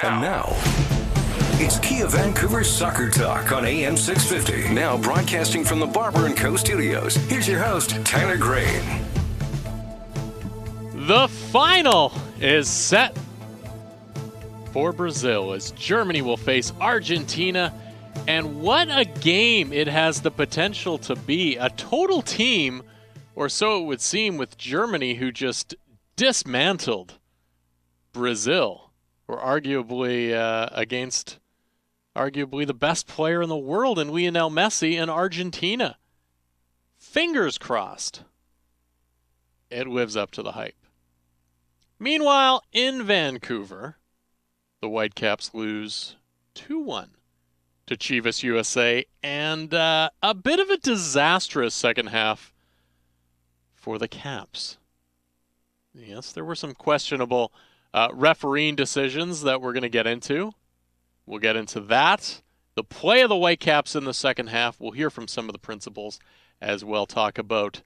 And now, it's Kia Vancouver Soccer Talk on AM 650. Now broadcasting from the Barber & Co. studios. Here's your host, Tyler Green. The final is set for Brazil as Germany will face Argentina. And what a game it has the potential to be. A total team, or so it would seem, with Germany, who just dismantled Brazil, or arguably against arguably the best player in the world in Lionel Messi in Argentina. Fingers crossed it lives up to the hype. Meanwhile, in Vancouver, the Whitecaps lose 2-1 to Chivas USA, and a bit of a disastrous second half for the Caps. Yes, there were some questionable refereeing decisions that we're going to get into. We'll get into that. The play of the Whitecaps in the second half. We'll hear from some of the principals as well. Talk about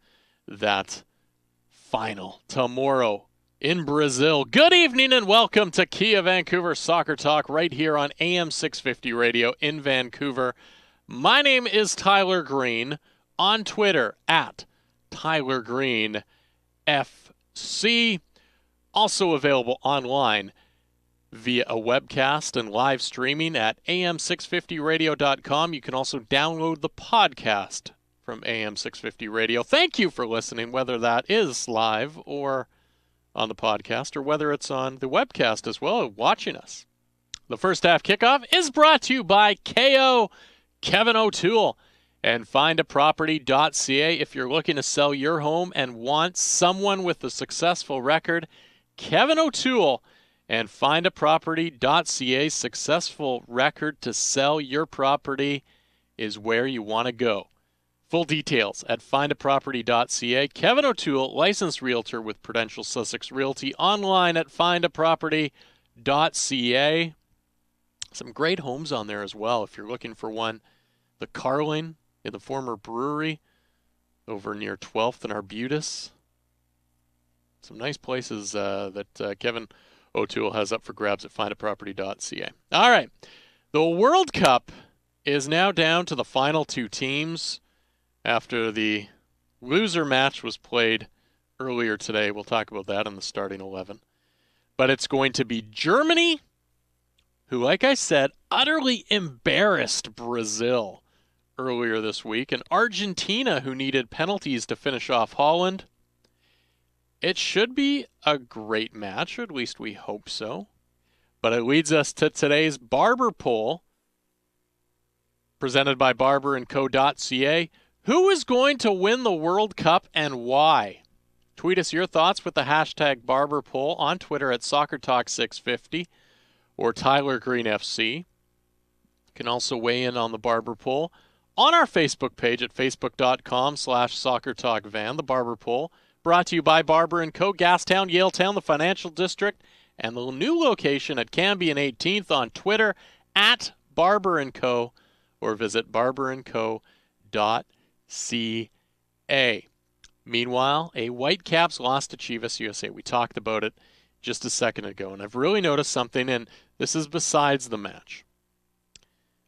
that final tomorrow in Brazil. Good evening and welcome to Kia Vancouver Soccer Talk right here on AM 650 Radio in Vancouver. My name is Tyler Green, on Twitter at Tyler Green FC. Also available online via a webcast and live streaming at am650radio.com. You can also download the podcast from AM650 Radio. Thank you for listening, whether that is live or on the podcast, or whether it's on the webcast as well, watching us. The first half kickoff is brought to you by KO Kevin O'Toole and findaproperty.ca. If you're looking to sell your home and want someone with a successful record, Kevin O'Toole and findaproperty.ca. Successful record to sell your property is where you want to go. Full details at findaproperty.ca. Kevin O'Toole, licensed realtor with Prudential Sussex Realty, online at findaproperty.ca. Some great homes on there as well if you're looking for one. The Carling in the former brewery over near 12th and Arbutus. Some nice places that Kevin O'Toole has up for grabs at findaproperty.ca. All right. The World Cup is now down to the final two teams after the loser match was played earlier today. We'll talk about that in the starting 11. But it's going to be Germany, who, like I said, utterly embarrassed Brazil earlier this week, and Argentina, who needed penalties to finish off Holland. It should be a great match, or at least we hope so. But it leads us to today's Barber poll, presented by barberandco.ca. Who is going to win the World Cup and why? Tweet us your thoughts with the hashtag Barber poll on Twitter at SoccerTalk650 or TylerGreenFC. You can also weigh in on the Barber poll on our Facebook page at facebook.com/SoccerTalkVan. The Barber poll brought to you by Barber & Co., Gastown, Yaletown, the Financial District, and the new location at Cambie and 18th on Twitter at Barber & Co. or visit barberandco.ca. Meanwhile, a Whitecaps lost to Chivas USA. We talked about it just a second ago, and I've really noticed something, and this is besides the match.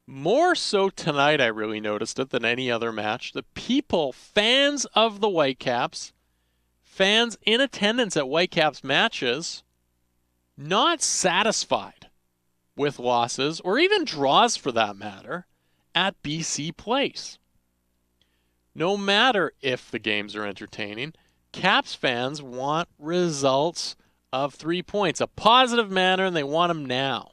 More so tonight, I really noticed it than any other match. The people, fans of the Whitecaps, fans in attendance at Whitecaps matches, not satisfied with losses, or even draws for that matter, at BC Place. No matter if the games are entertaining, Caps fans want results of 3 points, a positive manner, and they want them now.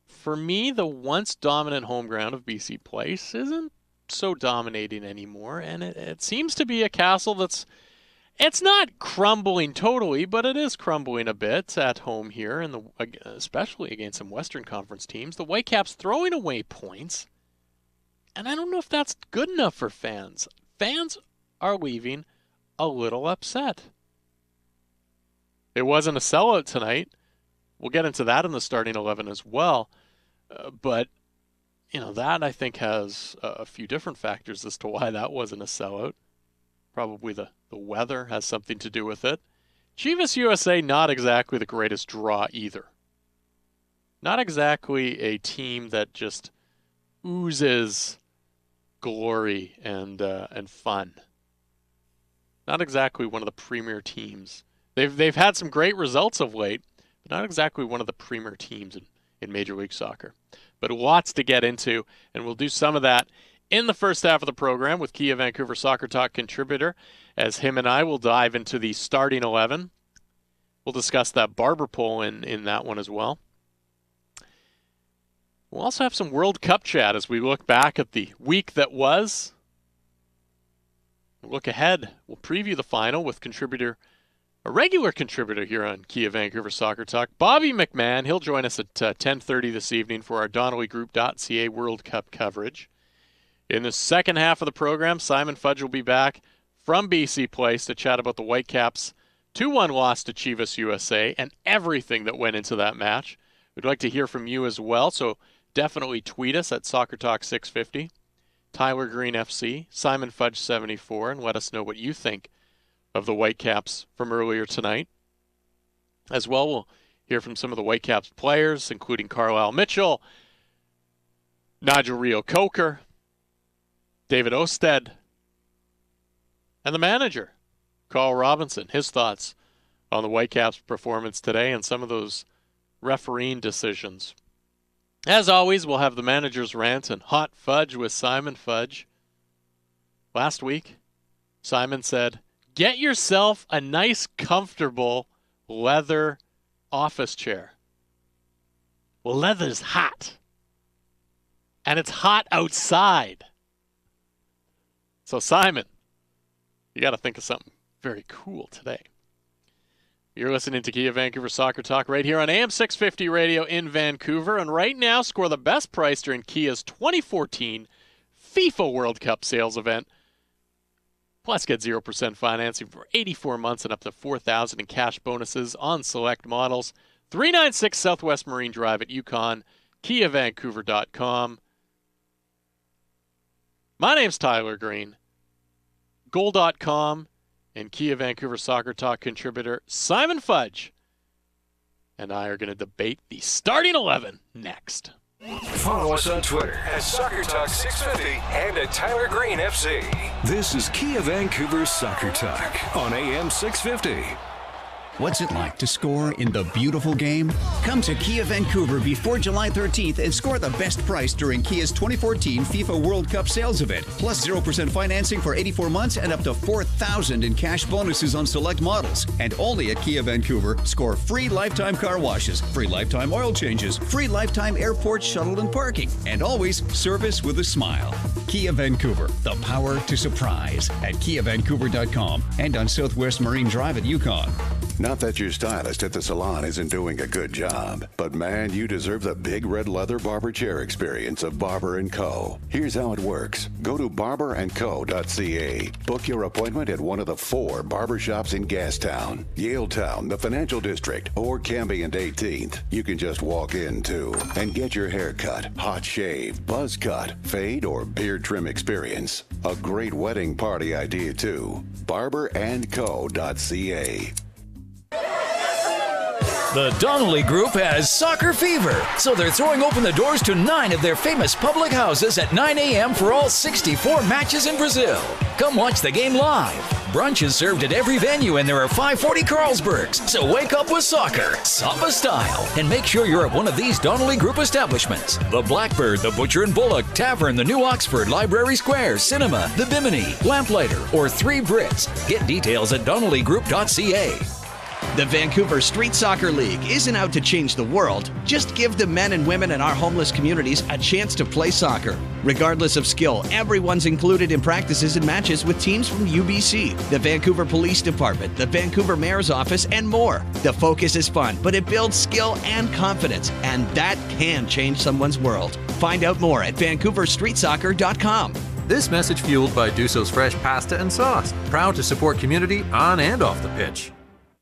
For me, the once dominant home ground of BC Place isn't so dominating anymore, and it seems to be a castle it's not crumbling totally, but it is crumbling a bit at home here, and especially against some Western Conference teams. The Whitecaps throwing away points. And I don't know if that's good enough for fans. Fans are leaving a little upset. It wasn't a sellout tonight. We'll get into that in the starting 11 as well. But, that I think has a few different factors as to why that wasn't a sellout. Probably the weather has something to do with it. Chivas USA, not exactly the greatest draw either. not exactly a team that just oozes glory and fun. Not exactly one of the premier teams. They've had some great results of late, but not exactly one of the premier teams in Major League Soccer. But lots to get into, and we'll do some of that in the first half of the program with Kia Vancouver Soccer Talk contributor, as him and I will dive into the starting 11. We'll discuss that Barber poll in that one as well. We'll also have some World Cup chat as we look back at the week that was. We'll look ahead. We'll preview the final with a regular contributor here on Kia Vancouver Soccer Talk, Bobby McMahon. He'll join us at 10:30 this evening for our DonnellyGroup.ca World Cup coverage. In the second half of the program, Simon Fudge will be back from BC Place to chat about the Whitecaps' 2-1 loss to Chivas USA and everything that went into that match. We'd like to hear from you as well, so definitely tweet us at SoccerTalk650, Tyler Green FC, Simon Fudge 74, and let us know what you think of the Whitecaps from earlier tonight. As well, we'll hear from some of the Whitecaps players, including Carlisle Mitchell, Nigel Rio-Coker, David Osted, and the manager, Carl Robinson. His thoughts on the Whitecaps' performance today and some of those refereeing decisions. As always, we'll have the manager's rant and hot fudge with Simon Fudge. Last week, Simon said, get yourself a nice, comfortable leather office chair. Well, leather's hot. And it's hot outside. So, Simon, you got to think of something very cool today. You're listening to Kia Vancouver Soccer Talk right here on AM 650 Radio in Vancouver. And right now, score the best price during Kia's 2014 FIFA World Cup sales event. Plus, get 0% financing for 84 months and up to $4,000 in cash bonuses on select models. 396 Southwest Marine Drive at Yukon, KiaVancouver.com. My name's Tyler Green. Goal.com and Kia Vancouver Soccer Talk contributor Simon Fudge and I are going to debate the starting 11 next. Follow us on Twitter at SoccerTalk650 and at Tyler Green FC. This is Kia Vancouver Soccer Talk on AM 650. What's it like to score in the beautiful game? Come to Kia Vancouver before July 13th and score the best price during Kia's 2014 FIFA World Cup sales event. Plus 0% financing for 84 months and up to $4,000 in cash bonuses on select models. And only at Kia Vancouver, score free lifetime car washes, free lifetime oil changes, free lifetime airport shuttle and parking, and always service with a smile. Kia Vancouver, the power to surprise at KiaVancouver.com and on Southwest Marine Drive at Yukon. Not that your stylist at the salon isn't doing a good job, but man, you deserve the big red leather barber chair experience of Barber & Co. Here's how it works. Go to barberandco.ca. Book your appointment at one of the 4 barbershops in Gastown, Yaletown, the Financial District, or Cambie and 18th. You can just walk in, too, and get your hair cut, hot shave, buzz cut, fade, or beard trim experience. A great wedding party idea, too. barberandco.ca. The Donnelly Group has soccer fever, so they're throwing open the doors to 9 of their famous public houses at 9 a.m. for all 64 matches in Brazil. Come watch the game live. Brunch is served at every venue, and there are 540 Carlsbergs, so wake up with soccer, Samba style, and make sure you're at one of these Donnelly Group establishments. The Blackbird, the Butcher and Bullock, Tavern, the New Oxford, Library Square, Cinema, the Bimini, Lamplighter, or 3 Brits. Get details at DonnellyGroup.ca. The Vancouver Street Soccer League isn't out to change the world. Just give the men and women in our homeless communities a chance to play soccer. Regardless of skill, everyone's included in practices and matches with teams from UBC, the Vancouver Police Department, the Vancouver Mayor's Office, and more. The focus is fun, but it builds skill and confidence, and that can change someone's world. Find out more at VancouverStreetSoccer.com. This message fueled by Duso's Fresh Pasta and Sauce, proud to support community on and off the pitch.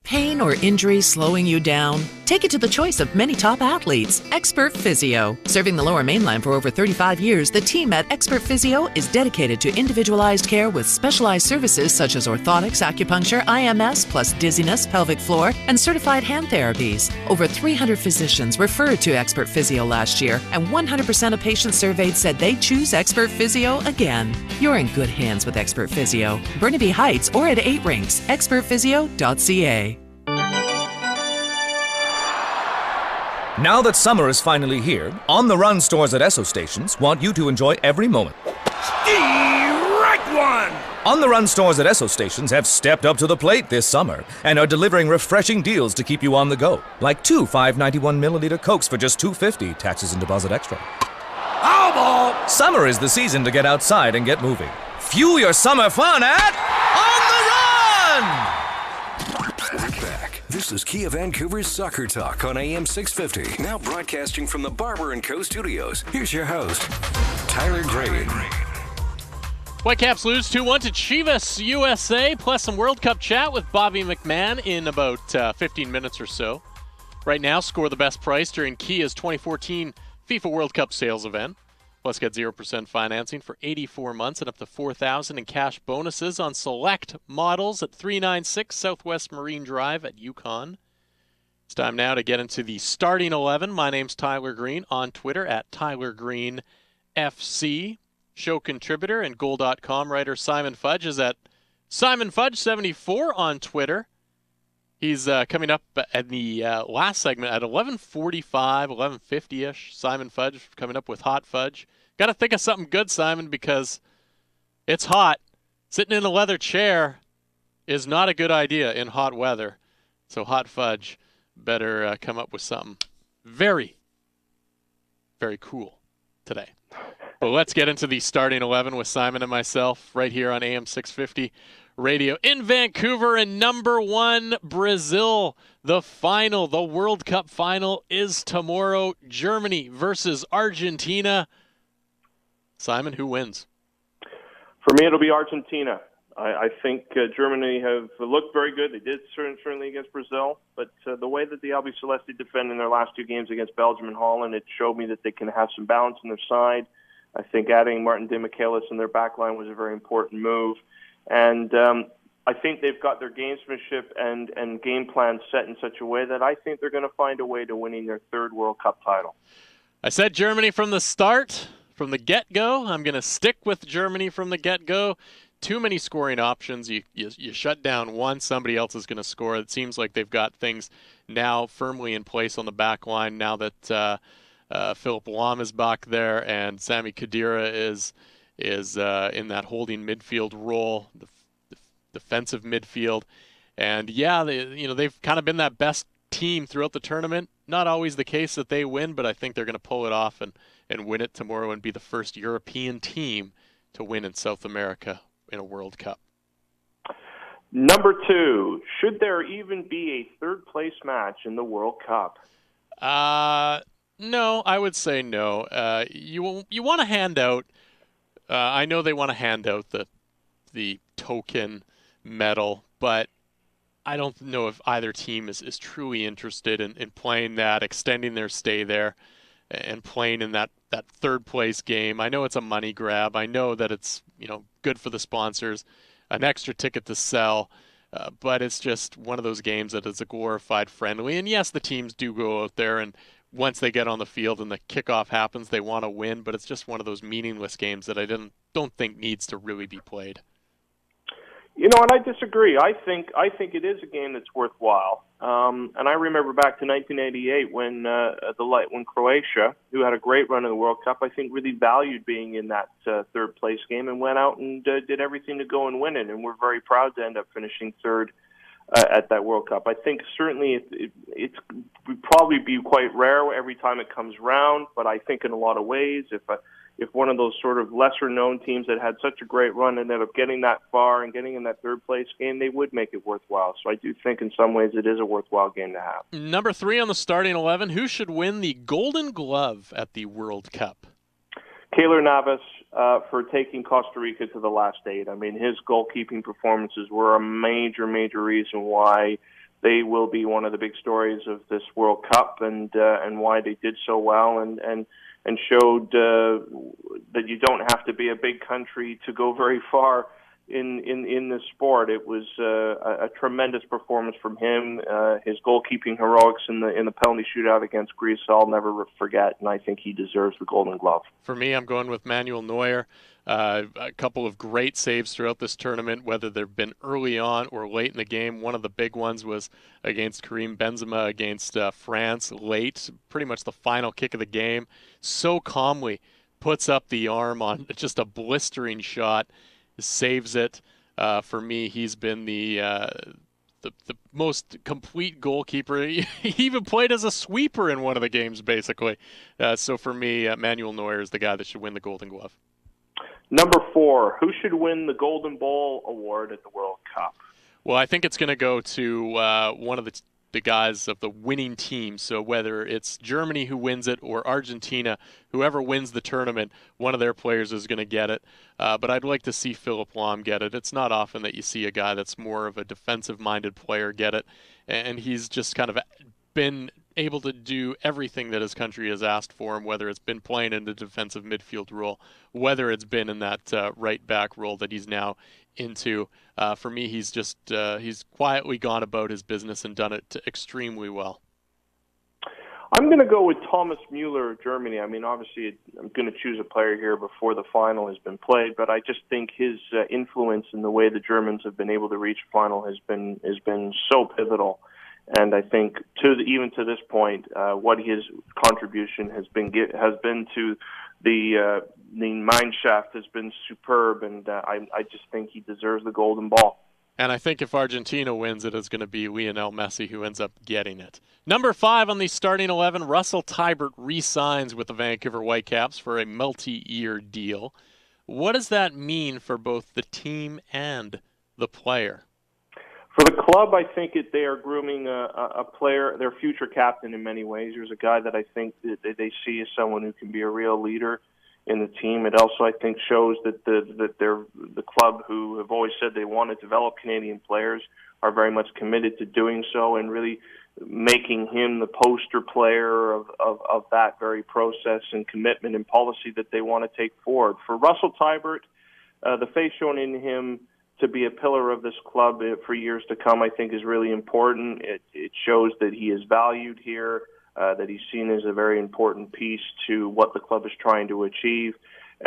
Pain or injury slowing you down? Take it to the choice of many top athletes, Expert Physio. Serving the Lower Mainland for over 35 years, the team at Expert Physio is dedicated to individualized care with specialized services such as orthotics, acupuncture, IMS, plus dizziness, pelvic floor, and certified hand therapies. Over 300 physicians referred to Expert Physio last year, and 100% of patients surveyed said they choose Expert Physio again. You're in good hands with Expert Physio. Burnaby Heights or at 8 Rinks, expertphysio.ca. Now that summer is finally here, On the Run stores at Esso stations want you to enjoy every moment. Strike one! On the Run stores at Esso stations have stepped up to the plate this summer and are delivering refreshing deals to keep you on the go. Like 2 591 milliliter Cokes for just $2.50, taxes and deposit extra. Foul ball! Summer is the season to get outside and get moving. Fuel your summer fun at On the Run! We're back. This is Kia Vancouver's Soccer Talk on AM 650. Now broadcasting from the Barber & Co. studios. Here's your host, Tyler Green. Whitecaps lose 2-1 to Chivas USA, plus some World Cup chat with Bobby McMahon in about 15 minutes or so. Right now, score the best price during Kia's 2014 FIFA World Cup sales event. Plus, get 0% financing for 84 months and up to $4,000 in cash bonuses on select models at 396 Southwest Marine Drive at Yukon. It's time now to get into the starting 11. My name's Tyler Green, on Twitter at TylerGreenFC. Show contributor and Goal.com writer Simon Fudge is at SimonFudge74 on Twitter. He's coming up at the last segment at 11:45, 11:50-ish. Simon Fudge coming up with Hot Fudge. Got to think of something good, Simon, because it's hot. Sitting in a leather chair is not a good idea in hot weather. So Hot Fudge better come up with something very, very cool today. But let's get into the starting 11 with Simon and myself right here on AM 650 Radio in Vancouver. And number 1, Brazil. The final, the World Cup final is tomorrow. Germany versus Argentina. Simon, who wins? For me, it'll be Argentina. I think Germany have looked very good. They did certainly against Brazil, but the way that the Albi Celeste defended in their last 2 games against Belgium and Holland, it showed me that they can have some balance on their side. I think adding Martin De Michelis in their back line was a very important move. And I think they've got their gamesmanship and game plan set in such a way that I think they're going to find a way to winning their 3rd World Cup title. I said Germany from the start, from the get-go. I'm going to stick with Germany from the get-go. Too many scoring options. You shut down one, somebody else is going to score. It seems like they've got things now firmly in place on the back line now that Philipp Lahm is back there and Sami Khedira is in that holding midfield role, the defensive midfield. And yeah, they've kind of been that best team throughout the tournament. Not always the case that they win, but I think they're going to pull it off and win it tomorrow and be the first European team to win in South America in a World Cup. Number 2, should there even be a 3rd place match in the World Cup? No, I would say no. You want to hand out. I know they want to hand out the token medal, but I don't know if either team is truly interested in playing that, extending their stay there, and playing in that 3rd place game. I know it's a money grab. I know that it's good for the sponsors, an extra ticket to sell, but it's just one of those games that is a glorified friendly. And yes, the teams do go out there and once they get on the field and the kickoff happens, they want to win, but it's just one of those meaningless games that I don't think needs to really be played. And I disagree. I think it is a game that's worthwhile. And I remember back to 1988 when Croatia, who had a great run in the World Cup, I think really valued being in that 3rd place game and went out and did everything to go and win it. And we're very proud to end up finishing 3rd at that World Cup. I think certainly it would probably be quite rare every time it comes round, but I think in a lot of ways, if one of those sort of lesser-known teams that had such a great run ended up getting that far and getting in that 3rd place game, they would make it worthwhile. So I do think in some ways it is a worthwhile game to have. Number 3 on the starting 11, who should win the Golden Glove at the World Cup? Keylor Navas for taking Costa Rica to the last 8. I mean, his goalkeeping performances were a major, major reason why they will be one of the big stories of this World Cup, and why they did so well, and showed that you don't have to be a big country to go very far in this sport. It was a tremendous performance from him. His goalkeeping heroics in the penalty shootout against Greece, I'll never forget, and I think he deserves the Golden Glove. For me, I'm going with Manuel Neuer. A couple of great saves throughout this tournament, whether they've been early on or late in the game. One of the big ones was against Karim Benzema against France late, pretty much the final kick of the game. So calmly puts up the arm on just a blistering shot, saves it. For me, he's been the most complete goalkeeper. He even played as a sweeper in one of the games, basically. So for me, Manuel Neuer is the guy that should win the Golden Glove. Number 4, who should win the Golden Ball award at the World Cup? Well, I think it's going to go to one of the guys of the winning team. So whether it's Germany who wins it or Argentina, whoever wins the tournament, one of their players is going to get it. But I'd like to see Philipp Lahm get it. It's not often that you see a guy that's more of a defensive-minded player get it. And he's just kind of been able to do everything that his country has asked for him, whether it's been playing in the defensive midfield role, whether it's been in that right back role that he's now into. For me, he's quietly gone about his business and done it extremely well. I'm going to go with Thomas Müller of Germany. I mean, obviously, I'm going to choose a player here before the final has been played, but I just think his influence in the way the Germans have been able to reach final has been so pivotal. And I think even to this point, what his contribution has been to the Mannschaft has been superb, and I just think he deserves the Golden Ball. And I think if Argentina wins, it is going to be Lionel Messi who ends up getting it. Number 5 on the starting 11, Russell Teibert re-signs with the Vancouver Whitecaps for a multi-year deal. What does that mean for both the team and the player? For the club, I think they are grooming a player, their future captain in many ways. There's a guy that I think that they see as someone who can be a real leader in the team. It also, I think, shows that the club, who have always said they want to develop Canadian players, are very much committed to doing so and really making him the poster player of that very process and commitment and policy that they want to take forward. For Russell Teibert, the faith shown in him to be a pillar of this club for years to come, I think, is really important. It shows that he is valued here, that he's seen as a very important piece to what the club is trying to achieve.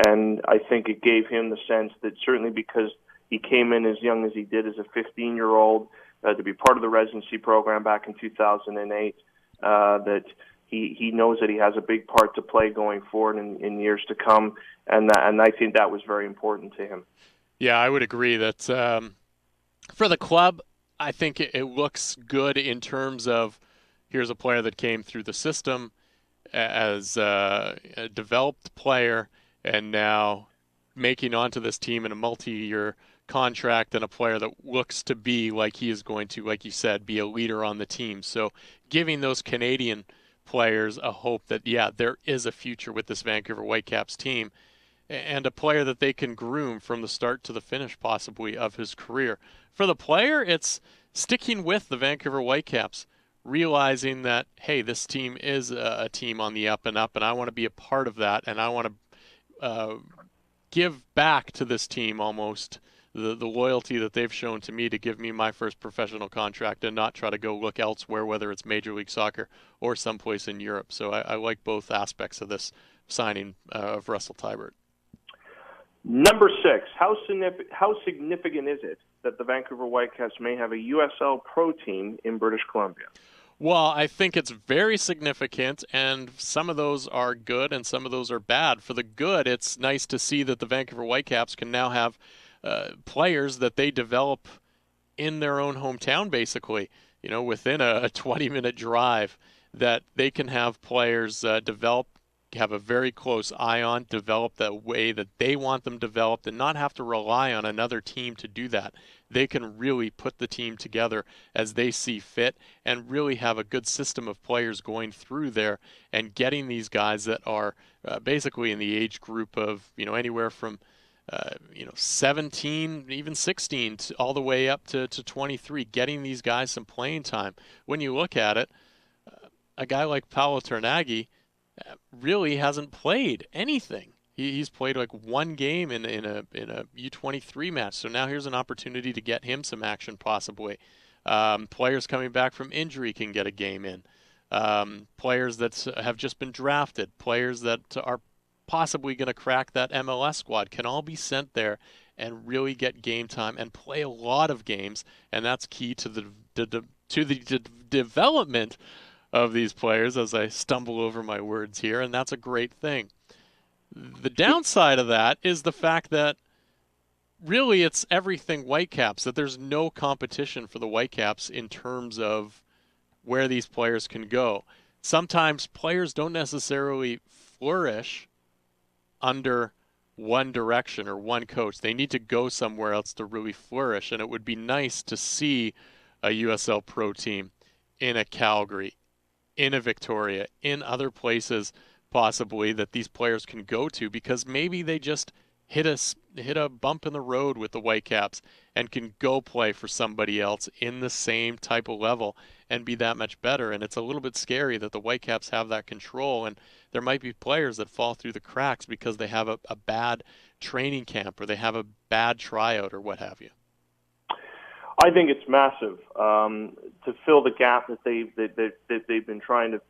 And I think it gave him the sense that, certainly because he came in as young as he did as a 15-year-old to be part of the residency program back in 2008, that he knows that he has a big part to play going forward in years to come. And I think that was very important to him. Yeah, I would agree that for the club, I think it looks good in terms of here's a player that came through the system as a developed player and now making onto this team in a multi-year contract, and a player that looks to be like he is going to, like you said, be a leader on the team. So giving those Canadian players a hope that, yeah, there is a future with this Vancouver Whitecaps team, and a player that they can groom from the start to the finish, possibly, of his career. For the player, it's sticking with the Vancouver Whitecaps, realizing that, hey, this team is a team on the up and up, and I want to be a part of that, and I want to give back to this team almost the loyalty that they've shown to me to give me my first professional contract and not try to go look elsewhere, whether it's Major League Soccer or someplace in Europe. So I like both aspects of this signing of Russell Teibert. Number 6, how significant is it that the Vancouver Whitecaps may have a USL Pro team in British Columbia? Well, I think it's very significant, and some of those are good and some of those are bad. For the good, it's nice to see that the Vancouver Whitecaps can now have players that they develop in their own hometown, basically, within a 20-minute drive, that they can have players develop, have a very close eye on, develop the way that they want them developed, and not have to rely on another team to do that. They can really put the team together as they see fit and really have a good system of players going through there and getting these guys that are basically in the age group of, anywhere from 17, even 16, all the way up to 23, getting these guys some playing time. When you look at it, a guy like Paolo Tornaghi really hasn't played anything. He's played like one game in a U23 match. So now here's an opportunity to get him some action possibly. Players coming back from injury can get a game in. Players that have just been drafted, players that are possibly going to crack that MLS squad can all be sent there and really get game time and play a lot of games. And that's key to the development of these players, as I stumble over my words here, and that's a great thing. The downside of that is the fact that really it's everything Whitecaps, that there's no competition for the Whitecaps in terms of where these players can go. Sometimes players don't necessarily flourish under one direction or one coach. They need to go somewhere else to really flourish, and it would be nice to see a USL Pro team in a Calgary, in a Victoria, in other places possibly that these players can go to, because maybe they just hit a bump in the road with the Whitecaps and can go play for somebody else in the same type of level and be that much better. And it's a little bit scary that the Whitecaps have that control, and there might be players that fall through the cracks because they have a bad training camp or they have a bad tryout or what have you. I think it's massive to fill the gap that they've been trying to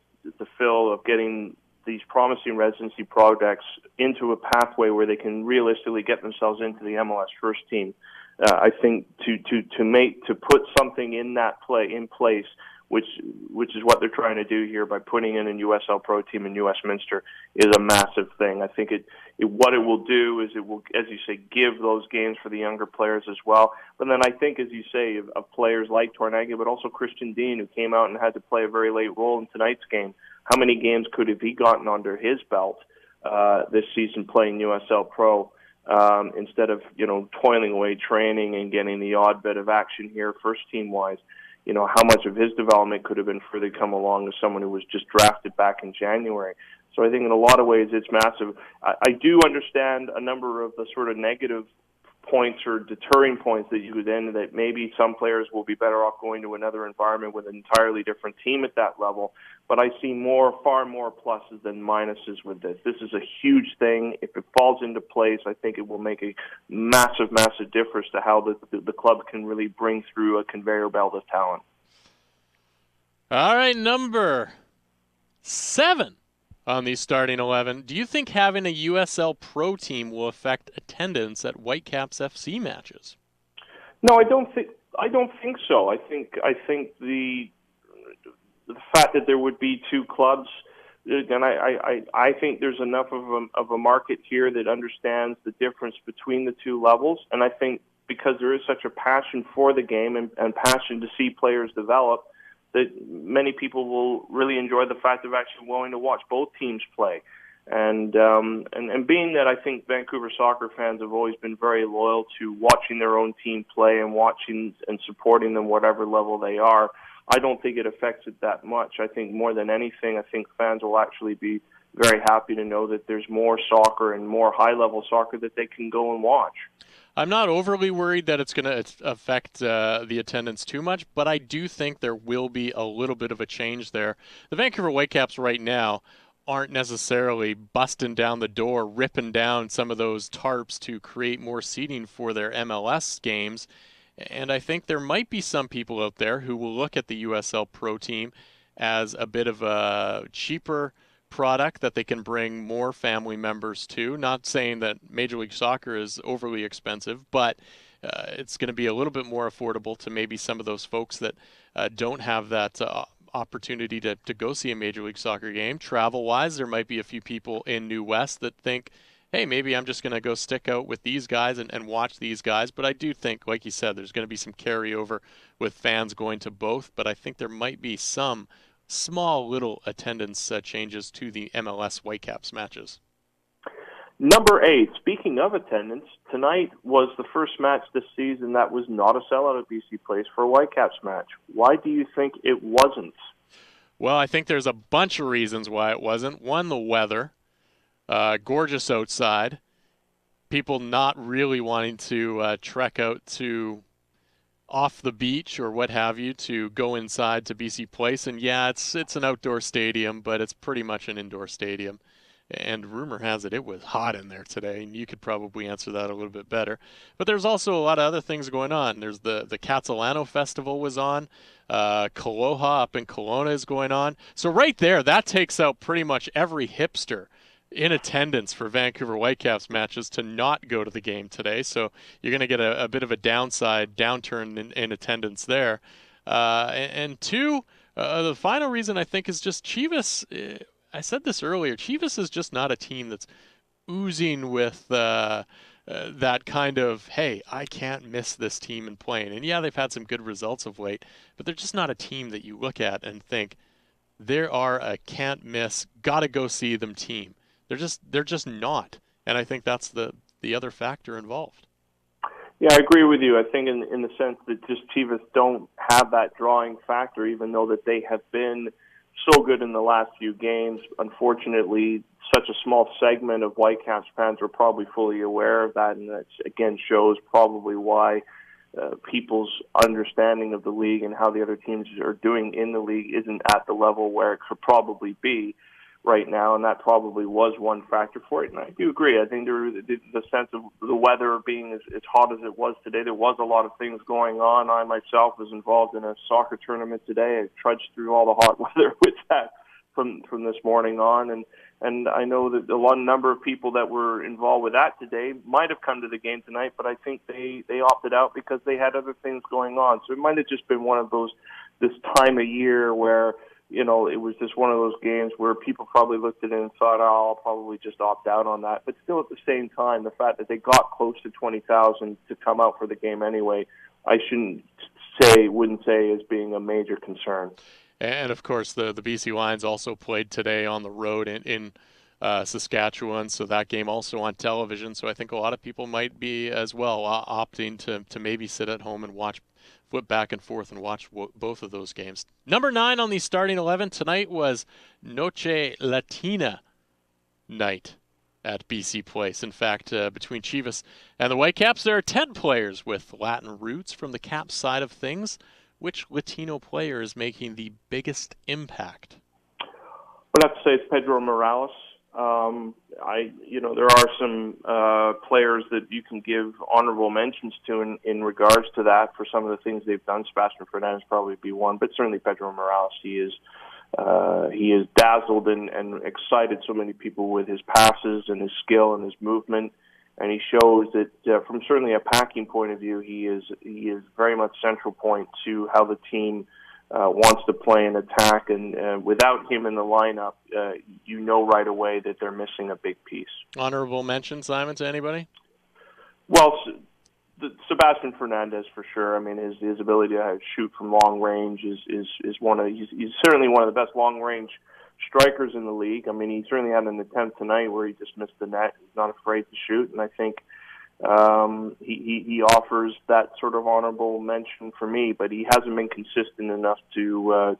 fill, of getting these promising residency projects into a pathway where they can realistically get themselves into the MLS first team. I think to put something in place, which is what they're trying to do here by putting in a USL Pro team in Westminster, is a massive thing. I think what it will do is it will, as you say, give those games for the younger players as well. But then I think, as you say, of players like Tornaghi, but also Christian Dean, who came out and had to play a very late role in tonight's game. How many games could have he gotten under his belt this season playing USL Pro instead of toiling away training and getting the odd bit of action here first team wise? How much of his development could have been further come along as someone who was just drafted back in January. So I think in a lot of ways it's massive. I do understand a number of the sort of negative points or deterring points that you would end, that maybe some players will be better off going to another environment with an entirely different team at that level. But I see far more pluses than minuses with this. This is a huge thing. If it falls into place, I think it will make a massive, massive difference to how the club can really bring through a conveyor belt of talent. All right, number 7 on the starting 11. Do you think having a USL Pro team will affect attendance at Whitecaps FC matches? No, I don't think so. I think the fact that there would be two clubs, and I think there's enough of a market here that understands the difference between the two levels. And I think because there is such a passion for the game and passion to see players develop, that many people will really enjoy the fact of actually willing to watch both teams play. And being that I think Vancouver soccer fans have always been very loyal to watching their own team play and watching and supporting them whatever level they are, I don't think it affects it that much. I think more than anything, I think fans will actually be very happy to know that there's more soccer and more high-level soccer that they can go and watch. I'm not overly worried that it's going to affect the attendance too much, but I do think there will be a little bit of a change there. The Vancouver Whitecaps right now aren't necessarily busting down the door, ripping down some of those tarps to create more seating for their MLS games. And I think there might be some people out there who will look at the USL Pro team as a bit of a cheaper product that they can bring more family members to. Not saying that Major League Soccer is overly expensive, but it's going to be a little bit more affordable to maybe some of those folks that don't have that opportunity to go see a Major League Soccer game. Travel-wise, there might be a few people in New West that think, hey, maybe I'm just going to go stick out with these guys and watch these guys. But I do think, like you said, there's going to be some carryover with fans going to both. But I think there might be some small little attendance changes to the MLS Whitecaps matches. Number 8, speaking of attendance, tonight was the first match this season that was not a sellout at BC Place for a Whitecaps match. Why do you think it wasn't? Well, I think there's a bunch of reasons why it wasn't. One, the weather. Gorgeous outside. people not really wanting to trek out to off the beach or what have you to go inside to BC Place. And yeah, it's an outdoor stadium, but it's pretty much an indoor stadium. And rumor has it was hot in there today, and you could probably answer that a little bit better. But there's also a lot of other things going on. There's the Catalano Festival was on. Kaloha up in Kelowna is going on. So right there, that takes out pretty much every hipster in attendance for Vancouver Whitecaps matches to not go to the game today. So you're going to get a bit of a downturn in attendance there. And two, the final reason I think is just Chivas. I said this earlier. Chivas is just not a team that's oozing with that kind of, hey, I can't miss this team in playing. And yeah, they've had some good results of late, but they're just not a team that you look at and think, there are a can't miss, gotta go see them team. They're just not, and I think that's the other factor involved. Yeah, I agree with you. I think in the sense that just Chivas don't have that drawing factor, even though that they have been so good in the last few games. Unfortunately, such a small segment of Whitecaps fans are probably fully aware of that, and that again shows probably why people's understanding of the league and how the other teams are doing in the league isn't at the level where it could probably be right now, and that probably was one factor for it. And I do agree. I think the sense of the weather being as hot as it was today, there was a lot of things going on. I myself was involved in a soccer tournament today. I trudged through all the hot weather with that from this morning on, and I know that a number of people that were involved with that today might have come to the game tonight, but I think they opted out because they had other things going on. So it might have just been one of those, this time of year where, you know, it was just one of those games where people probably looked at it and thought, oh, I'll probably just opt out on that. But still, at the same time, the fact that they got close to 20,000 to come out for the game anyway, I wouldn't say as being a major concern. And of course, the BC Lions also played today on the road in Saskatchewan, so that game also on television. So I think a lot of people might be as well opting to maybe sit at home and flip back and forth and watch both of those games. Number 9 on the starting 11 tonight was Noche Latina night at BC Place. In fact, between Chivas and the Whitecaps, there are 10 players with Latin roots. From the Caps side of things, which Latino player is making the biggest impact? I'd have to say it's Pedro Morales. There are some players that you can give honorable mentions to in regards to that for some of the things they've done. Sebastian Fernandez probably be one, but certainly Pedro Morales. He is dazzled and excited so many people with his passes and his skill and his movement, and he shows that from certainly a packing point of view, he is very much central point to how the team wants to play and attack, and without him in the lineup, you know right away that they're missing a big piece. Honorable mention, Simon, to anybody? Well, Sebastian Fernandez for sure. I mean, his ability to shoot from long range is one of he's certainly one of the best long range strikers in the league. I mean, he certainly had an attempt tonight where he just missed the net. He's not afraid to shoot, and I think he offers that sort of honorable mention for me, but he hasn't been consistent enough to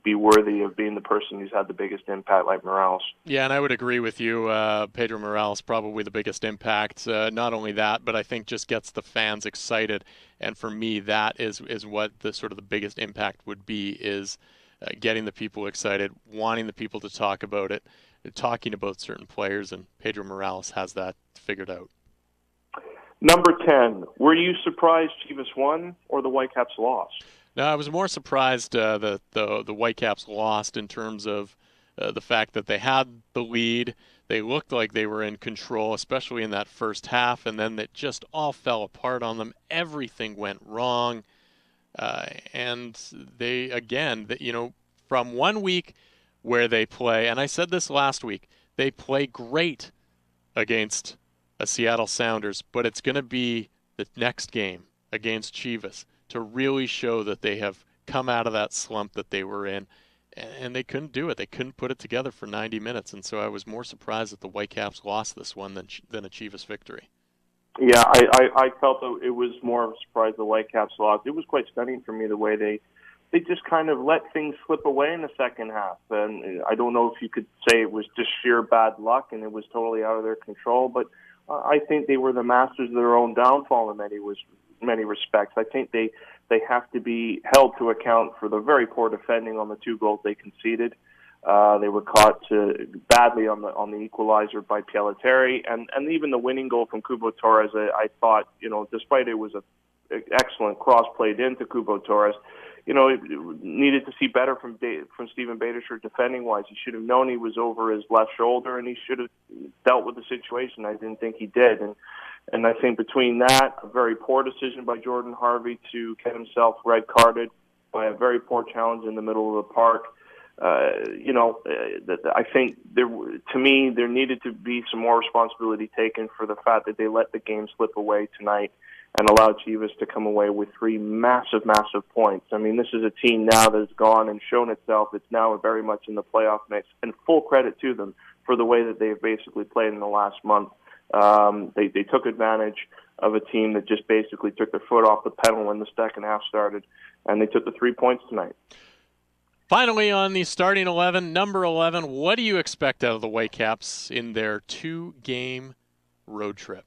be worthy of being the person who's had the biggest impact like Morales. Yeah, and I would agree with you. Pedro Morales probably the biggest impact. Not only that, but I think just gets the fans excited. And for me, that is what the sort of the biggest impact would be, is getting the people excited, wanting the people to talk about it, talking about certain players, and Pedro Morales has that figured out. Number 10, were you surprised Chivas won or the Whitecaps lost? No, I was more surprised that the Whitecaps lost in terms of the fact that they had the lead. They looked like they were in control, especially in that first half, and then it just all fell apart on them. Everything went wrong. And they, again, from 1 week where they play, and I said this last week, they play great against a Seattle Sounders, but it's going to be the next game against Chivas to really show that they have come out of that slump that they were in, and they couldn't do it. They couldn't put it together for 90 minutes, and so I was more surprised that the Whitecaps lost this one than a Chivas victory. Yeah, I felt that it was more of a surprise the Whitecaps lost. It was quite stunning for me the way they just kind of let things slip away in the second half. And I don't know if you could say it was just sheer bad luck and it was totally out of their control, but I think they were the masters of their own downfall in many respects. I think they have to be held to account for the very poor defending on the 2 goals they conceded. They were caught badly on the equalizer by Pielleteri, and even the winning goal from Cubo Torres. I thought, despite it was an excellent cross played into Cubo Torres, it needed to see better from Steven Beitashour defending wise. He should have known he was over his left shoulder, and he should have dealt with the situation. I didn't think he did, and I think between that, a very poor decision by Jordan Harvey to get himself red carded by a very poor challenge in the middle of the park. I think to me there needed to be some more responsibility taken for the fact that they let the game slip away tonight and allowed Chivas to come away with 3 massive, massive points. I mean, this is a team now that has gone and shown itself. It's now very much in the playoff mix, and full credit to them for the way that they've basically played in the last month. They took advantage of a team that just basically took their foot off the pedal when the second half started, and they took the 3 points tonight. Finally, on the starting 11, number 11, what do you expect out of the Whitecaps in their 2-game road trip?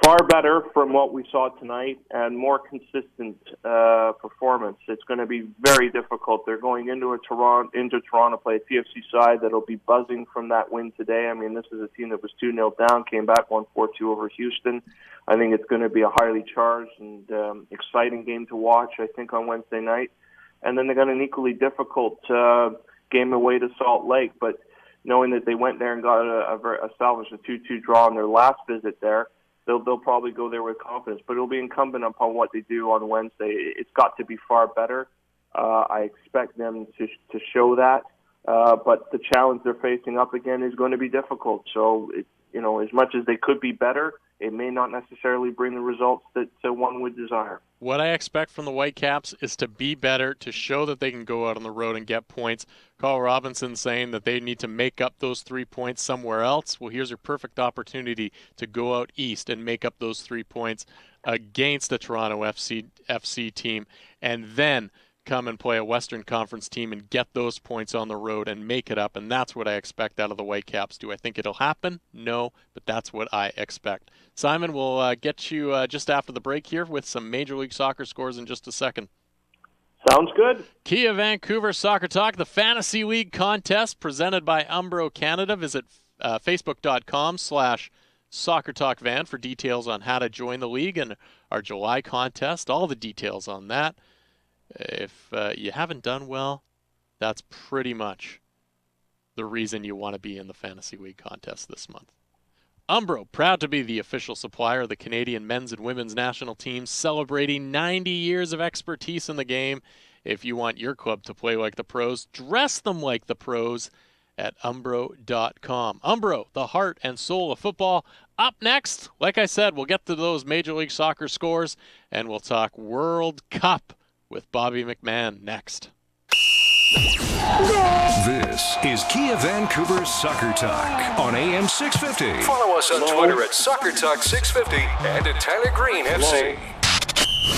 Far better from what we saw tonight and more consistent performance. It's going to be very difficult. They're going into Toronto to play a TFC side that'll be buzzing from that win today. I mean, this is a team that was 2-0 down, came back 1-4-2 over Houston. I think it's going to be a highly charged and exciting game to watch, I think, on Wednesday night. And then they got an equally difficult game away to Salt Lake. But knowing that they went there and got established a 2-2 draw on their last visit there, they'll probably go there with confidence. But it'll be incumbent upon what they do on Wednesday. It's got to be far better. I expect them to show that. But the challenge they're facing up again is going to be difficult. So, as much as they could be better, it may not necessarily bring the results that one would desire. What I expect from the Whitecaps is to be better, to show that they can go out on the road and get points. Carl Robinson saying that they need to make up those 3 points somewhere else. Well, here's your perfect opportunity to go out east and make up those 3 points against the Toronto FC team, and then come and play a Western Conference team and get those points on the road and make it up. And that's what I expect out of the Whitecaps. Do I think it'll happen? No, but that's what I expect. Simon, we'll get you just after the break here with some Major League Soccer scores in just a second. Sounds good. Kia Vancouver Soccer Talk, the Fantasy League contest presented by Umbro Canada. Visit facebook.com/SoccerTalkVan for details on how to join the league and our July contest. All the details on that. If you haven't done well, that's pretty much the reason you want to be in the Fantasy League contest this month. Umbro, proud to be the official supplier of the Canadian men's and women's national teams, celebrating 90 years of expertise in the game. If you want your club to play like the pros, dress them like the pros at Umbro.com. Umbro, the heart and soul of football. Up next, like I said, we'll get to those Major League Soccer scores, and we'll talk World Cup with Bobby McMahon next. This is Kia Vancouver Soccer Talk on AM 650. Follow us on Twitter at Soccer Talk 650 and at Tyler Green FC.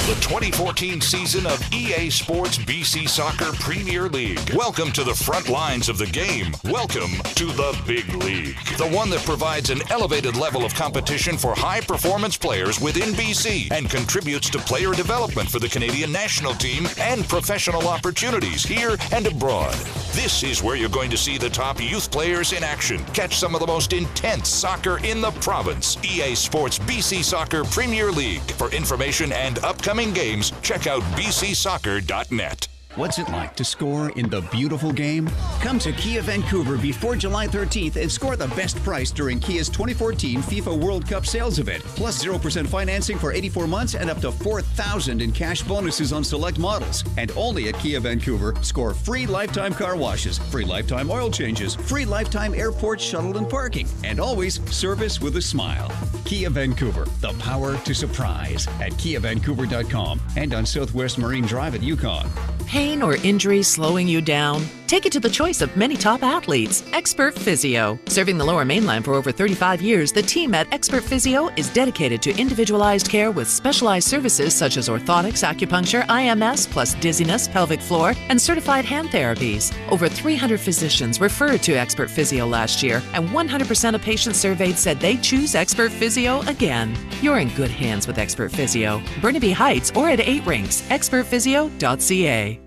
The 2014 season of EA Sports BC Soccer Premier League. Welcome to the front lines of the game. Welcome to the big league. The one that provides an elevated level of competition for high-performance players within BC and contributes to player development for the Canadian national team and professional opportunities here and abroad. This is where you're going to see the top youth players in action. Catch some of the most intense soccer in the province. EA Sports BC Soccer Premier League. For information and upcoming games, check out bcsoccer.net. What's it like to score in the beautiful game? Come to Kia Vancouver before July 13th and score the best price during Kia's 2014 FIFA World Cup sales event. Plus 0% financing for 84 months and up to $4,000 in cash bonuses on select models. And only at Kia Vancouver, score free lifetime car washes, free lifetime oil changes, free lifetime airport shuttle and parking, and always service with a smile. Kia Vancouver, the power to surprise at KiaVancouver.com and on Southwest Marine Drive at Yukon. Pain or injury slowing you down? Take it to the choice of many top athletes, Expert Physio. Serving the Lower Mainland for over 35 years, the team at Expert Physio is dedicated to individualized care with specialized services such as orthotics, acupuncture, IMS, plus dizziness, pelvic floor, and certified hand therapies. Over 300 physicians referred to Expert Physio last year, and 100% of patients surveyed said they'd choose Expert Physio again. You're in good hands with Expert Physio. Burnaby Heights or at 8 Rinks, expertphysio.ca.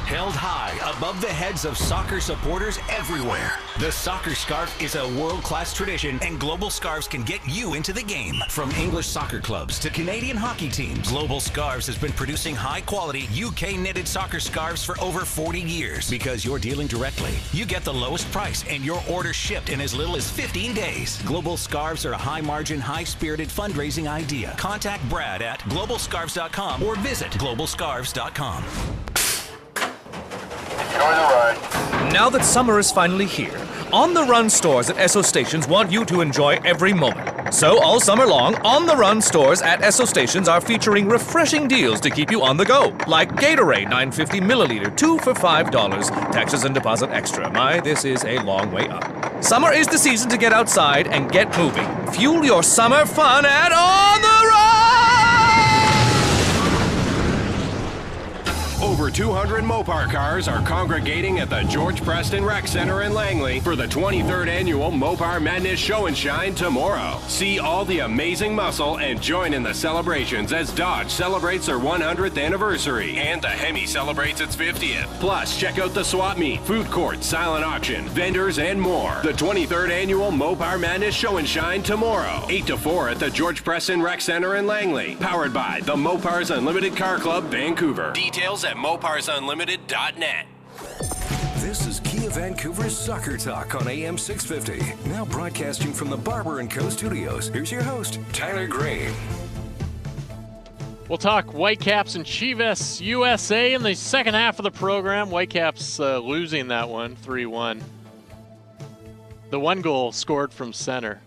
Held high above the heads of soccer supporters everywhere. The soccer scarf is a world-class tradition, and Global Scarves can get you into the game. From English soccer clubs to Canadian hockey teams, Global Scarves has been producing high-quality UK-knitted soccer scarves for over 40 years. Because you're dealing directly, you get the lowest price, and your order shipped in as little as 15 days. Global Scarves are a high-margin, high-spirited fundraising idea. Contact Brad at globalscarves.com or visit globalscarves.com. Now that summer is finally here, On the Run stores at Esso stations want you to enjoy every moment. So all summer long, On the Run stores at Esso stations are featuring refreshing deals to keep you on the go. Like Gatorade 950 milliliter, 2 for $5, taxes and deposit extra. My, this is a long way up. Summer is the season to get outside and get moving. Fuel your summer fun at On the Run! Over 200 Mopar cars are congregating at the George Preston Rec Center in Langley for the 23rd annual Mopar Madness Show and Shine tomorrow. See all the amazing muscle and join in the celebrations as Dodge celebrates their 100th anniversary and the Hemi celebrates its 50th. Plus, check out the swap meet, food court, silent auction, vendors, and more. The 23rd annual Mopar Madness Show and Shine tomorrow, 8 to 4 at the George Preston Rec Center in Langley. Powered by the Mopars Unlimited Car Club, Vancouver. Details at moparsunlimited.net. This is Kia Vancouver's Soccer Talk on AM 650. Now broadcasting from the Barber & Co. studios. Here's your host, Tyler Green. We'll talk Whitecaps and Chivas USA in the second half of the program. Whitecaps losing that one 3-1. The one goal scored from center.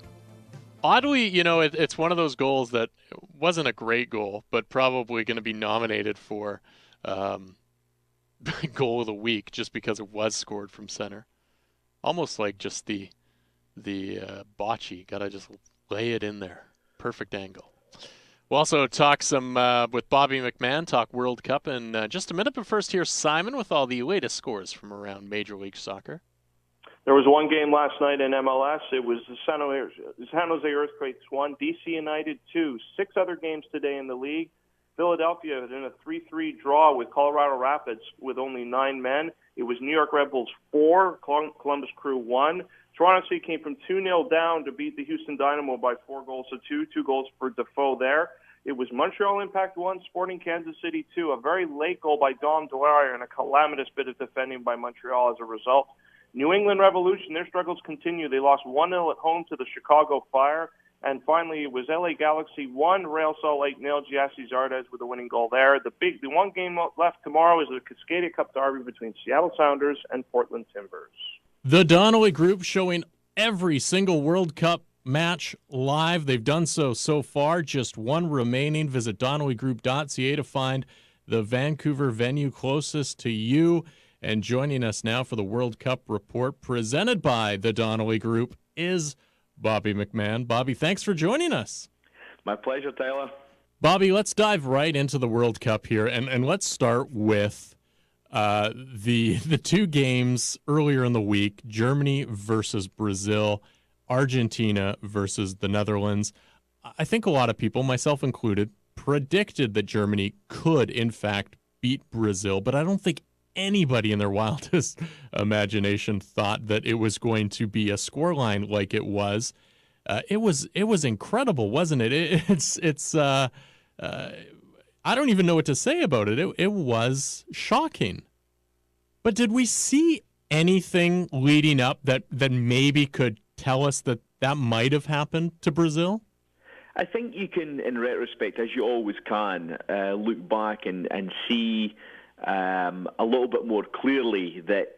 Oddly, it's one of those goals that wasn't a great goal, but probably going to be nominated for goal of the week just because it was scored from center. Almost like just the bocce. Gotta just lay it in there. Perfect angle. We'll also talk some with Bobby McMahon, talk World Cup in just a minute. But first, here's Simon with all the latest scores from around Major League Soccer. There was one game last night in MLS. It was the San Jose Earthquakes 1, DC United 2. 6 other games today in the league. Philadelphia in a 3-3 draw with Colorado Rapids with only 9 men. It was New York Red Bulls 4, Columbus Crew 1. Toronto City came from 2-0 down to beat the Houston Dynamo by 4-2, 2 goals for Defoe there. It was Montreal Impact 1, Sporting Kansas City 2. A very late goal by Dom Dwyer and a calamitous bit of defending by Montreal as a result. New England Revolution, their struggles continue. They lost 1-0 at home to the Chicago Fire. And finally, it was LA Galaxy 1, Real Salt Lake 0. Giassi Zardes with a winning goal there. The one game left tomorrow is the Cascadia Cup derby between Seattle Sounders and Portland Timbers. The Donnelly Group showing every single World Cup match live. They've done so far. Just one remaining. Visit donnellygroup.ca to find the Vancouver venue closest to you. And joining us now for the World Cup report presented by the Donnelly Group is Bobby McMahon. Bobby, thanks for joining us. My pleasure, Taylor. Bobby, let's dive right into the World Cup here, and let's start with the 2 games earlier in the week, Germany versus Brazil, Argentina versus the Netherlands. I think a lot of people, myself included, predicted that Germany could, in fact, beat Brazil, but I don't think anybody in their wildest imagination thought that it was going to be a scoreline like it was. It was incredible, wasn't it? It's I don't even know what to say about it. It was shocking. But did we see anything leading up that maybe could tell us that might have happened to Brazil? I think you can, in retrospect, as you always can, look back and see a little bit more clearly that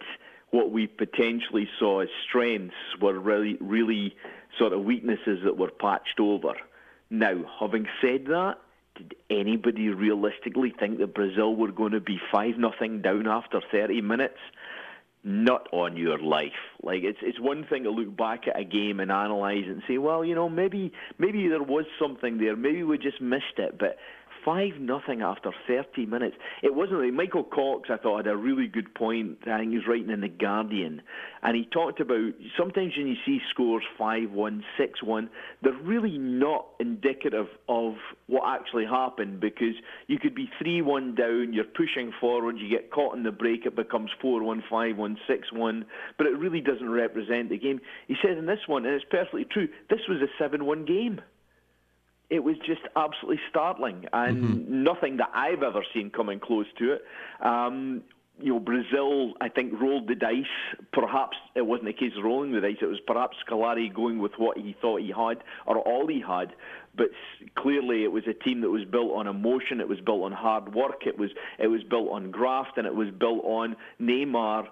what we potentially saw as strengths were really sort of weaknesses that were patched over. Now, having said that, did anybody realistically think that Brazil were going to be 5-0 down after 30 minutes? not on your life. Like, it's one thing to look back at a game and analyse it and say, well, maybe there was something there. Maybe we just missed it. But 5-0 after 30 minutes. It wasn't like Michael Cox, I thought, had a really good point. I think he was writing in The Guardian. And he talked about sometimes when you see scores 5-1, 6-1, they're really not indicative of what actually happened, because you could be 3-1 down, you're pushing forward, you get caught in the break, it becomes 4-1, 5-1, 6-1, but it really doesn't represent the game. He said in this one, and it's perfectly true, this was a 7-1 game. It was just absolutely startling, and nothing that I've ever seen coming close to it. Brazil, I think, rolled the dice. Perhaps it wasn't a case of rolling the dice. It was perhaps Scolari going with what he thought he had, or all he had. But clearly it was a team that was built on emotion. It was built on hard work. It was built on graft, and it was built on Neymar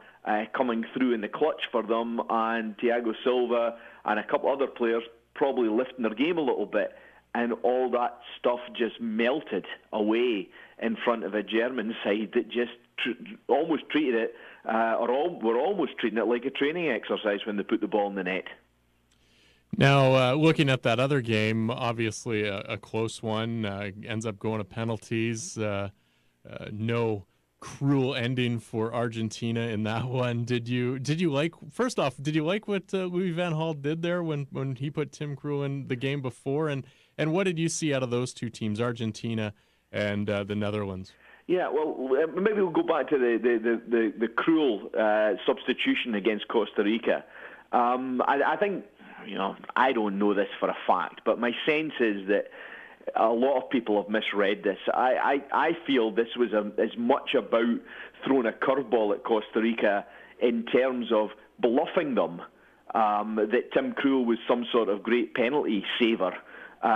coming through in the clutch for them, and Thiago Silva and a couple other players probably lifting their game a little bit. And all that stuff just melted away in front of a German side that just almost treated it, were almost treating it like a training exercise when they put the ball in the net. Now, looking at that other game, obviously a close one, ends up going to penalties. No cruel ending for Argentina in that one. Did you like? First off, did you like what Louis van Gaal did there when he put Tim Krul in the game before? And what did you see out of those two teams, Argentina and the Netherlands? Yeah, well, maybe we'll go back to the cruel substitution against Costa Rica. I think, I don't know this for a fact, but my sense is that a lot of people have misread this. I feel this was as much about throwing a curveball at Costa Rica in terms of bluffing them, that Tim Krul was some sort of great penalty saver.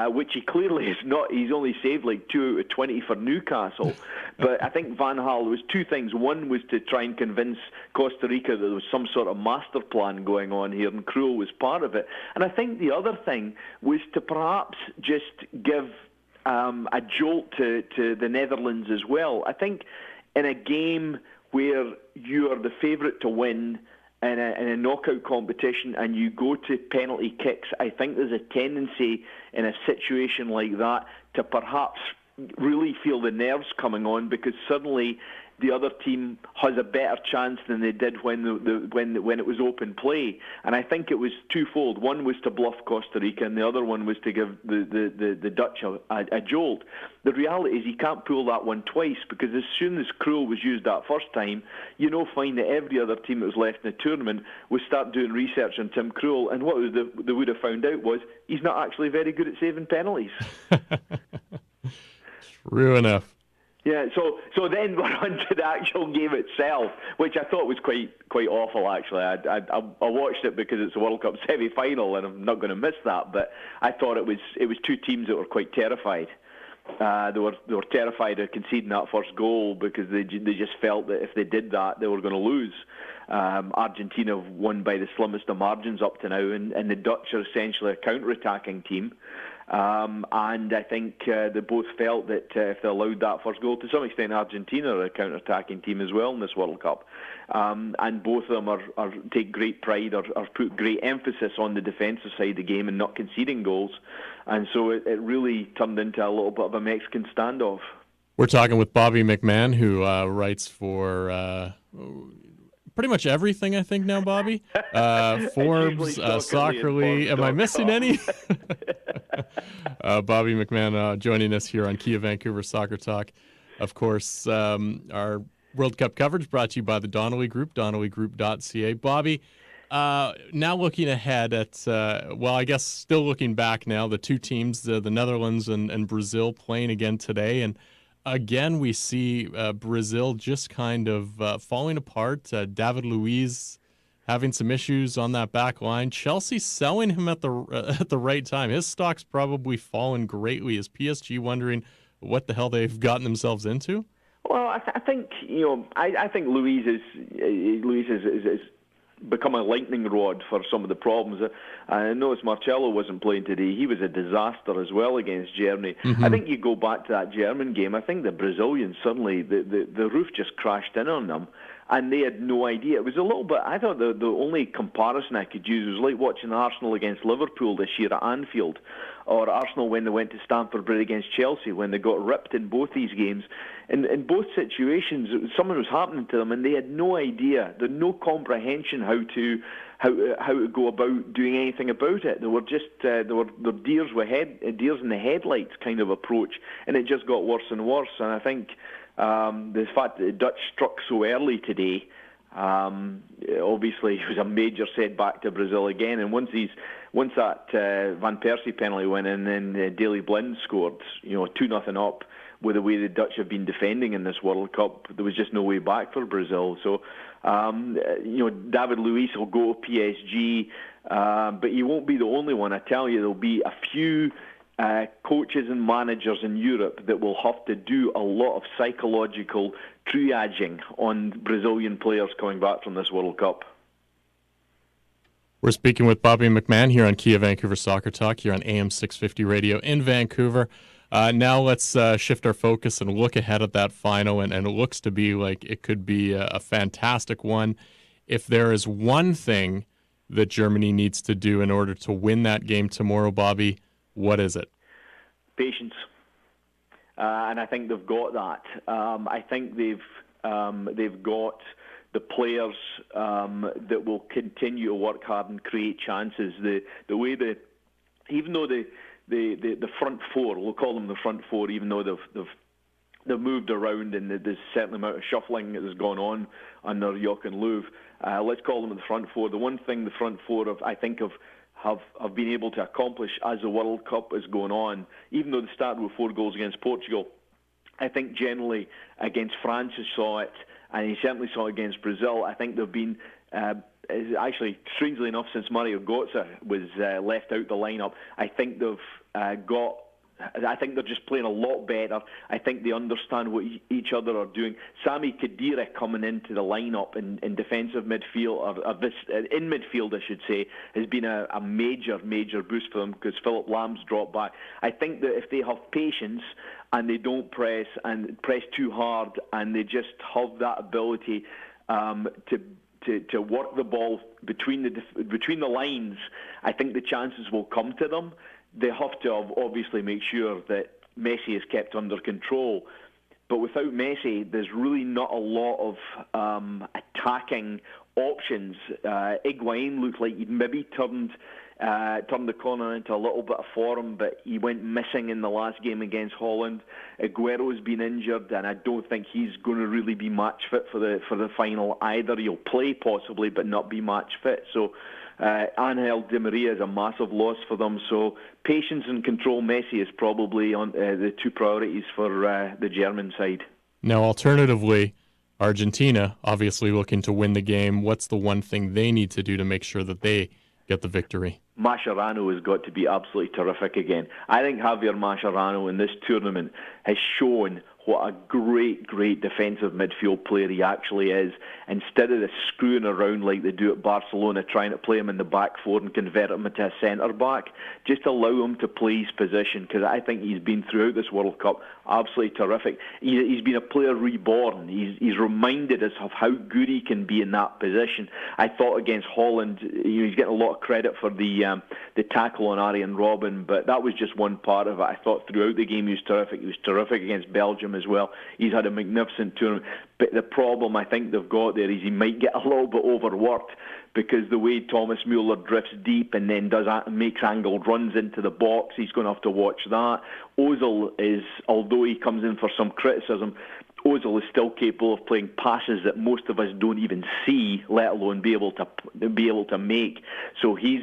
Which he clearly is not. He's only saved like 2 out of 20 for Newcastle. But I think Van Gaal, was two things. One was to try and convince Costa Rica that there was some sort of master plan going on here, and Krul was part of it. And I think the other thing was to perhaps just give a jolt to the Netherlands as well. I think in a game where you are the favourite to win, in a knockout competition, and you go to penalty kicks, I think there's a tendency in a situation like that to perhaps really feel the nerves coming on, because suddenly the other team has a better chance than they did when it was open play. And I think it was twofold. One was to bluff Costa Rica, and the other one was to give the Dutch a jolt. The reality is you can't pull that one twice, because as soon as Krul was used that first time, find that every other team that was left in the tournament would start doing research on Tim Krul, and what they would have found out was he's not actually very good at saving penalties. True enough. Yeah, so then we're on to the actual game itself, which I thought was quite awful, actually. I watched it because it's a World Cup semi-final, and I'm not going to miss that, but I thought it was two teams that were quite terrified. They were terrified of conceding that first goal, because they just felt that if they did that, they were going to lose. Argentina won by the slimmest of margins up to now, and the Dutch are essentially a counter-attacking team. And I think they both felt that if they allowed that first goal, to some extent Argentina are a counter-attacking team as well in this World Cup. And both of them are take great pride or put great emphasis on the defensive side of the game and not conceding goals. And so it really turned into a little bit of a Mexican standoff. We're talking with Bobby McMahon, who writes for pretty much everything, I think, now, Bobby. Forbes, Soccer League. Am I missing any? Bobby McMahon joining us here on Kia Vancouver Soccer Talk. Of course, our World Cup coverage brought to you by the Donnelly Group, donnellygroup.ca. Bobby, now looking ahead at, I guess still looking back now, the two teams, the Netherlands and Brazil playing again today. And again, we see Brazil just kind of falling apart. David Luiz having some issues on that back line. Chelsea selling him at the right time. His stock's probably fallen greatly. Is PSG wondering what the hell they've gotten themselves into? Well, I think I think Luiz is become a lightning rod for some of the problems. I noticed Marcelo wasn't playing today. He was a disaster as well against Germany. I think you go back to that German game, I think the Brazilians suddenly, the roof just crashed in on them. and they had no idea. It was a little bit, I thought the only comparison I could use was like watching Arsenal against Liverpool this year at Anfield, or Arsenal when they went to Stamford Bridge against Chelsea, when they got ripped in both these games. In both situations, something was happening to them, and they had no idea. They had no comprehension how to go about doing anything about it. They were just they were deers in the headlights kind of approach, and it just got worse and worse. And I think the fact that the Dutch struck so early today, obviously it was a major setback to Brazil again. And once that Van Persie penalty went in, and then Daley Blind scored, 2-0 up. With the way the Dutch have been defending in this World Cup, there was just no way back for Brazil. So, David Luiz will go to PSG, but he won't be the only one. I tell you, there'll be a few coaches and managers in Europe that will have to do a lot of psychological triaging on Brazilian players coming back from this World Cup. We're speaking with Bobby McMahon here on Kia Vancouver Soccer Talk here on AM 650 Radio in Vancouver. Now let's shift our focus and look ahead at that final, and it looks to be like it could be a fantastic one. If there is one thing that Germany needs to do in order to win that game tomorrow, Bobby, what is it? Patience. And I think they've got that. I think they've got the players that will continue to work hard and create chances. The way even though the front four, we'll call them the front four, even though they've moved around and there's a certain amount of shuffling that has gone on under Jochen Löw. Let's call them the front four. The one thing the front four have been able to accomplish as the World Cup is going on, even though they started with 4 goals against Portugal, I think generally against France he saw it, and he certainly saw it against Brazil. I think they've been actually, strangely enough, since Mario Götze was left out the lineup, I think I think they're just playing a lot better. I think they understand what each other are doing. Sami Khedira coming into the lineup in defensive midfield, in midfield, I should say, has been a major boost for them because Philip Lahm's dropped back. I think that if they have patience and they don't press too hard, and they just have that ability to work the ball between the lines, I think the chances will come to them. They have to obviously make sure that Messi is kept under control. But without Messi, there's really not a lot of attacking options. Higuain looked like he'd maybe turned the corner into a little bit of form, but he went missing in the last game against Holland. Aguero's been injured, and I don't think he's going to really be match fit for the final either. He'll play possibly, but not be match fit. So Angel Di Maria is a massive loss for them. So patience and control Messi is probably on the two priorities for the German side. Now, alternatively, Argentina obviously looking to win the game. What's the one thing they need to do to make sure that they get the victory? Mascherano has got to be absolutely terrific again. I think Javier Mascherano in this tournament has shown what a great defensive midfield player he actually is. Instead of the screwing around like they do at Barcelona, trying to play him in the back four and convert him into a centre-back, just allow him to play his position, because I think he's been throughout this World Cup absolutely terrific. He's been a player reborn. He's reminded us of how good he can be in that position. I thought against Holland, he's getting a lot of credit for the tackle on Arjen Robben, but that was just one part of it. I thought throughout the game he was terrific. He was terrific against Belgium as well. He's had a magnificent tournament. But the problem I think they've got there is he might get a little bit overworked, because the way Thomas Muller drifts deep and then makes angled runs into the box, he's going to have to watch that. Ozil is, although he comes in for some criticism, Ozil is still capable of playing passes that most of us don't even see, let alone be able to make. So he's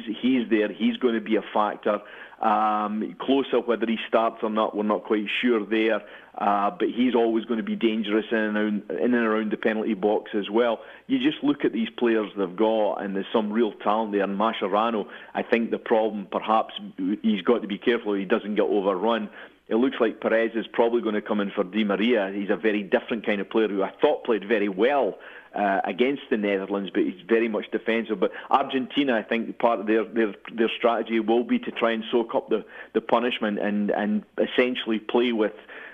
there. He's going to be a factor. Closer, whether he starts or not, we're not quite sure there. But he's always going to be dangerous in and around the penalty box as well. You just look at these players they've got, and there's some real talent there. And Mascherano, I think the problem, perhaps, he's got to be careful he doesn't get overrun. It looks like Perez is probably going to come in for Di Maria. He's a very different kind of player who I thought played very well against the Netherlands, but he's very much defensive. But Argentina, I think part of their strategy will be to try and soak up the punishment and essentially play with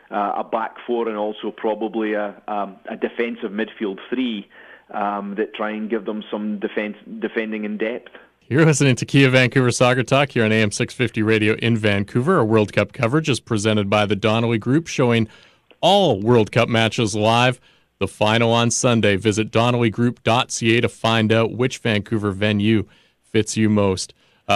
a back four and also probably a defensive midfield three. that try and give them some defending in depth. You're listening to Kia Vancouver Soccer Talk here on AM 650 Radio in Vancouver. Our World Cup coverage is presented by the Donnelly Group, showing all World Cup matches live. The final on Sunday. Visit donnellygroup.ca to find out which Vancouver venue fits you most.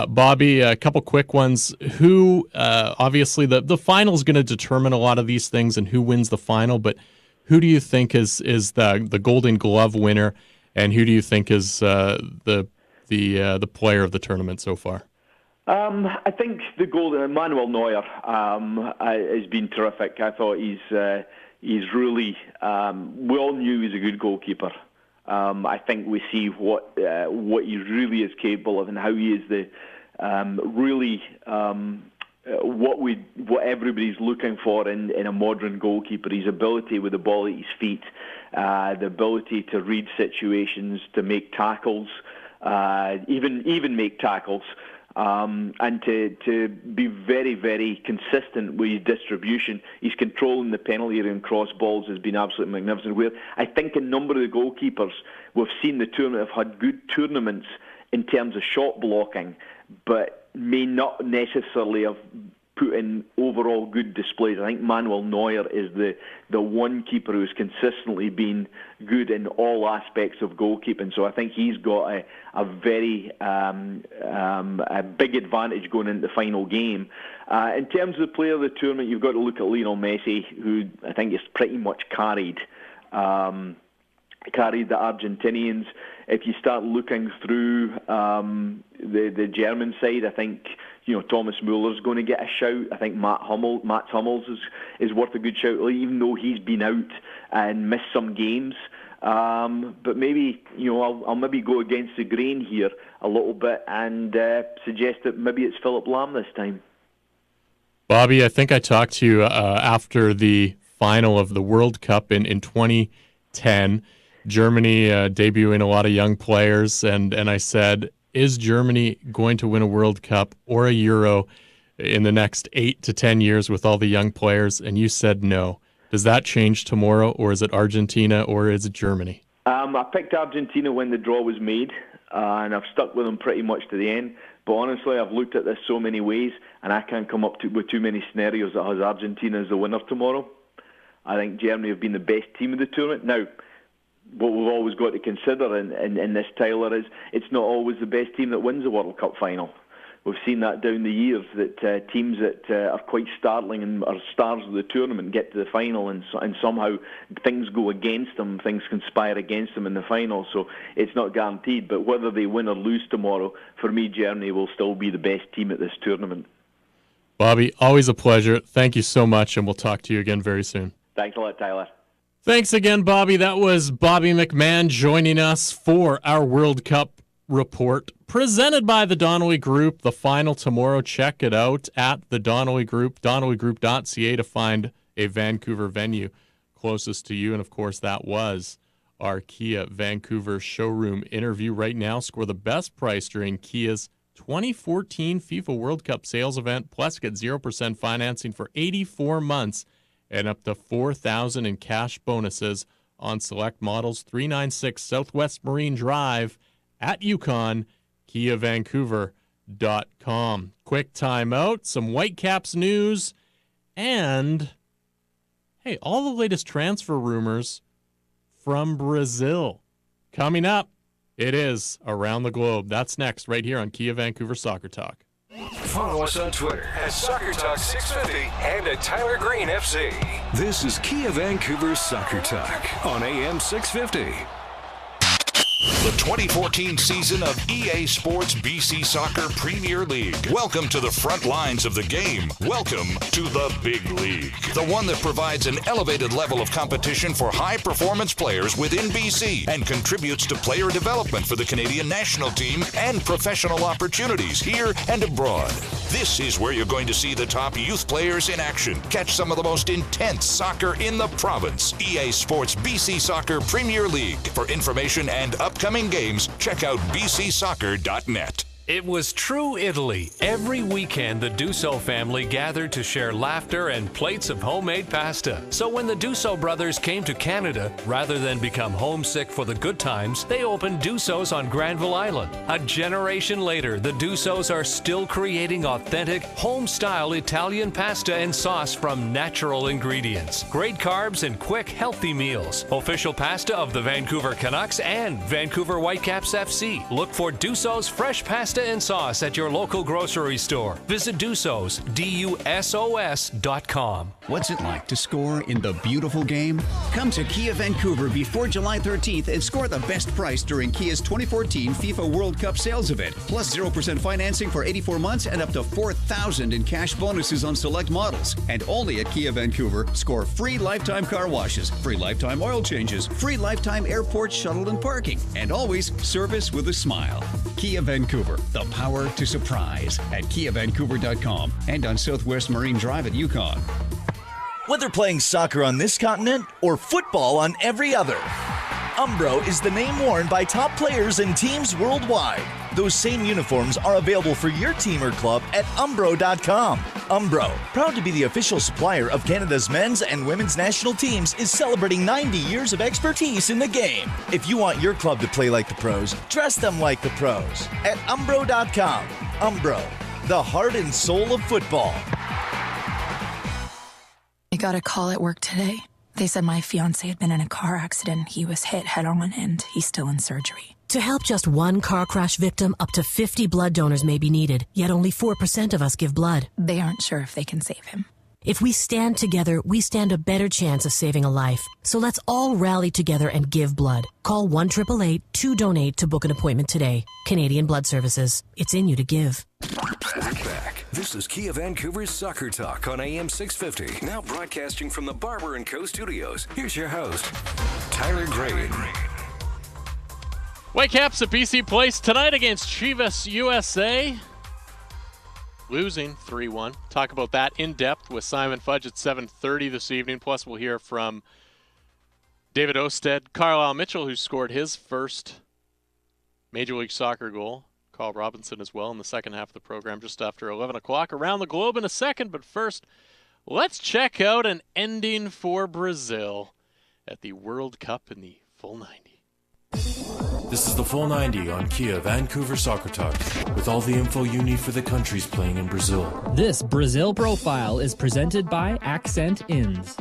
Bobby, a couple quick ones. Who, obviously, the final is going to determine a lot of these things and who wins the final, but who do you think is the Golden Glove winner, and who do you think is the player of the tournament so far? I think the golden Manuel Neuer has been terrific. I thought he's really. We all knew he was a good goalkeeper. I think we see what he really is capable of, and how he is the what everybody's looking for in a modern goalkeeper. His ability with the ball at his feet, the ability to read situations, to make tackles, even make tackles. And to be very, very consistent with his distribution. He's controlling the penalty area and cross balls has been absolutely magnificent. Where I think a number of the goalkeepers we've seen the tournament have had good tournaments in terms of shot blocking, but may not necessarily have put in overall good displays. I think Manuel Neuer is the one keeper who's consistently been good in all aspects of goalkeeping. So I think he's got a very a big advantage going into the final game. In terms of the player of the tournament, you've got to look at Lionel Messi, who I think is pretty much carried the Argentinians. If you start looking through the German side, I think Thomas Mueller's going to get a shout. I think Mats Hummels is worth a good shout, even though he's been out and missed some games. But maybe I'll maybe go against the grain here a little bit and suggest that maybe it's Philip Lahm this time. Bobby, I think I talked to you after the final of the World Cup in 2010. Germany debuting a lot of young players, and I said, is Germany going to win a World Cup or a Euro in the next 8 to 10 years with all the young players? And you said no. Does that change tomorrow, or is it Argentina, or is it Germany? I picked Argentina when the draw was made, and I've stuck with them pretty much to the end. But honestly, I've looked at this so many ways, and I can't come up with too many scenarios that has Argentina as the winner tomorrow. I think Germany have been the best team of the tournament. Now, what we've always got to consider in this, Tyler, is it's not always the best team that wins the World Cup final. We've seen that down the years, that teams that are quite startling and are stars of the tournament get to the final, and somehow things go against them, things conspire against them in the final. So it's not guaranteed, but whether they win or lose tomorrow, for me, Germany will still be the best team at this tournament. Bobby, always a pleasure. Thank you so much, and we'll talk to you again very soon. Thanks a lot, Tyler. Thanks again, Bobby. That was Bobby McMahon joining us for our World Cup report presented by the Donnelly Group. The final tomorrow. Check it out at the Donnelly Group, donnellygroup.ca, to find a Vancouver venue closest to you. And, of course, that was our Kia Vancouver showroom interview. Right now, score the best price during Kia's 2014 FIFA World Cup sales event, plus get 0% financing for 84 months. And up to $4,000 in cash bonuses on select models. 396 Southwest Marine Drive at Yukon, KiaVancouver.com. Quick timeout, some Whitecaps news, and, hey, all the latest transfer rumors from Brazil. Coming up, it is Around the Globe. That's next, right here on Kia Vancouver Soccer Talk. Follow us on Twitter at SoccerTalk650 and at Tyler Green FC. This is Kia Vancouver Soccer Talk on AM 650. The 2014 season of EA Sports BC Soccer Premier League. Welcome to the front lines of the game. Welcome to the Big League. The one that provides an elevated level of competition for high-performance players within BC and contributes to player development for the Canadian national team and professional opportunities here and abroad. This is where you're going to see the top youth players in action. Catch some of the most intense soccer in the province. EA Sports BC Soccer Premier League. For information and upcoming games, check out bcsoccer.net. It was true Italy. Every weekend, the Dussault family gathered to share laughter and plates of homemade pasta. So when the Dussault brothers came to Canada, rather than become homesick for the good times, they opened Dussault's on Granville Island. A generation later, the Dussaults are still creating authentic, home-style Italian pasta and sauce from natural ingredients. Great carbs and quick, healthy meals. Official pasta of the Vancouver Canucks and Vancouver Whitecaps FC. Look for Dussault's fresh pasta and sauce at your local grocery store. Visit Dussault's, DUSOS.com. What's it like to score in the beautiful game? Come to Kia Vancouver before July 13th and score the best price during Kia's 2014 FIFA World Cup sales event. Plus 0% financing for 84 months and up to $4,000 in cash bonuses on select models. And only at Kia Vancouver, score free lifetime car washes, free lifetime oil changes, free lifetime airport shuttle and parking, and always service with a smile. Kia Vancouver, the power to surprise at KiaVancouver.com and on Southwest Marine Drive at Yukon. Whether playing soccer on this continent or football on every other, Umbro is the name worn by top players and teams worldwide. Those same uniforms are available for your team or club at Umbro.com. Umbro, proud to be the official supplier of Canada's men's and women's national teams, is celebrating 90 years of expertise in the game. If you want your club to play like the pros, dress them like the pros at Umbro.com. Umbro, the heart and soul of football. I got a call at work today. They said my fiancé had been in a car accident. He was hit head-on and he's still in surgery. To help just one car crash victim, up to 50 blood donors may be needed, yet only 4% of us give blood. They aren't sure if they can save him. If we stand together, we stand a better chance of saving a life. So let's all rally together and give blood. Call 1-888-2-DONATE to book an appointment today. Canadian Blood Services. It's in you to give. Back. This is Kia Vancouver's Soccer Talk on AM 650. Now broadcasting from the Barber & Co. studios. Here's your host, Tyler Green. Whitecaps at BC Place tonight against Chivas USA. Losing 3-1. Talk about that in depth with Simon Fudge at 7:30 this evening. Plus, we'll hear from David Osted, Carlisle Mitchell, who scored his first Major League Soccer goal. Carl Robinson as well in the second half of the program just after 11 o'clock. Around the globe in a second, but first, let's check out an ending for Brazil at the World Cup in the full 90. This is the full 90 on Kia Vancouver Soccer Talk, with all the info you need for the countries playing in Brazil. This Brazil profile is presented by Accent Inns.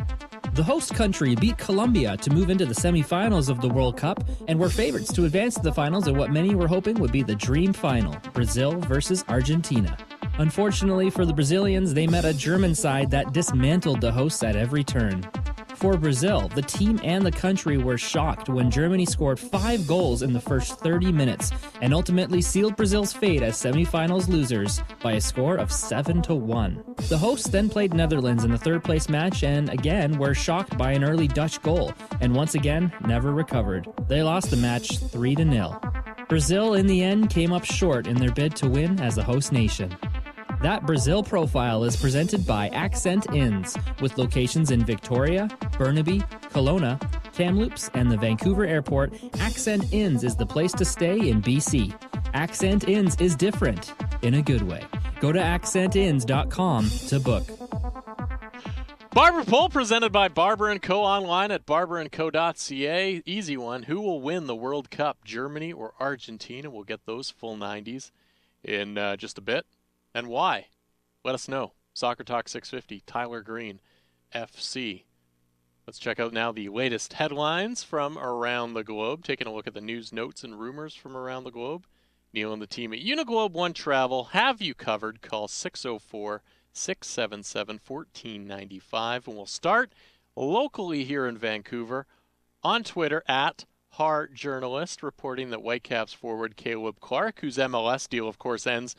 The host country beat Colombia to move into the semifinals of the World Cup and were favorites to advance to the finals of what many were hoping would be the dream final, Brazil versus Argentina. Unfortunately for the Brazilians, they met a German side that dismantled the hosts at every turn. For Brazil, the team and the country were shocked when Germany scored 5 goals in the first 30 minutes and ultimately sealed Brazil's fate as semifinals losers by a score of 7-1. The hosts then played Netherlands in the third-place match and again were shocked by an early Dutch goal and once again never recovered. They lost the match 3-0. Brazil in the end came up short in their bid to win as the host nation. That Brazil profile is presented by Accent Inns, with locations in Victoria, Burnaby, Kelowna, Kamloops, and the Vancouver Airport. Accent Inns is the place to stay in BC. Accent Inns is different, in a good way. Go to accentins.com to book. Barber Poll presented by Barber & Co. online at barberandco.ca. Easy one. Who will win the World Cup, Germany or Argentina? We'll get those full 90s in just a bit. And why? Let us know. Soccer Talk 650, Tyler Green, FC. Let's check out now the latest headlines from around the globe. Taking a look at the news, notes, and rumors from around the globe. Neil and the team at Uniglobe One Travel have you covered. Call 604-677-1495. And we'll start locally here in Vancouver on Twitter at HarJournalist, reporting that Whitecaps forward Caleb Clark, whose MLS deal, of course, ends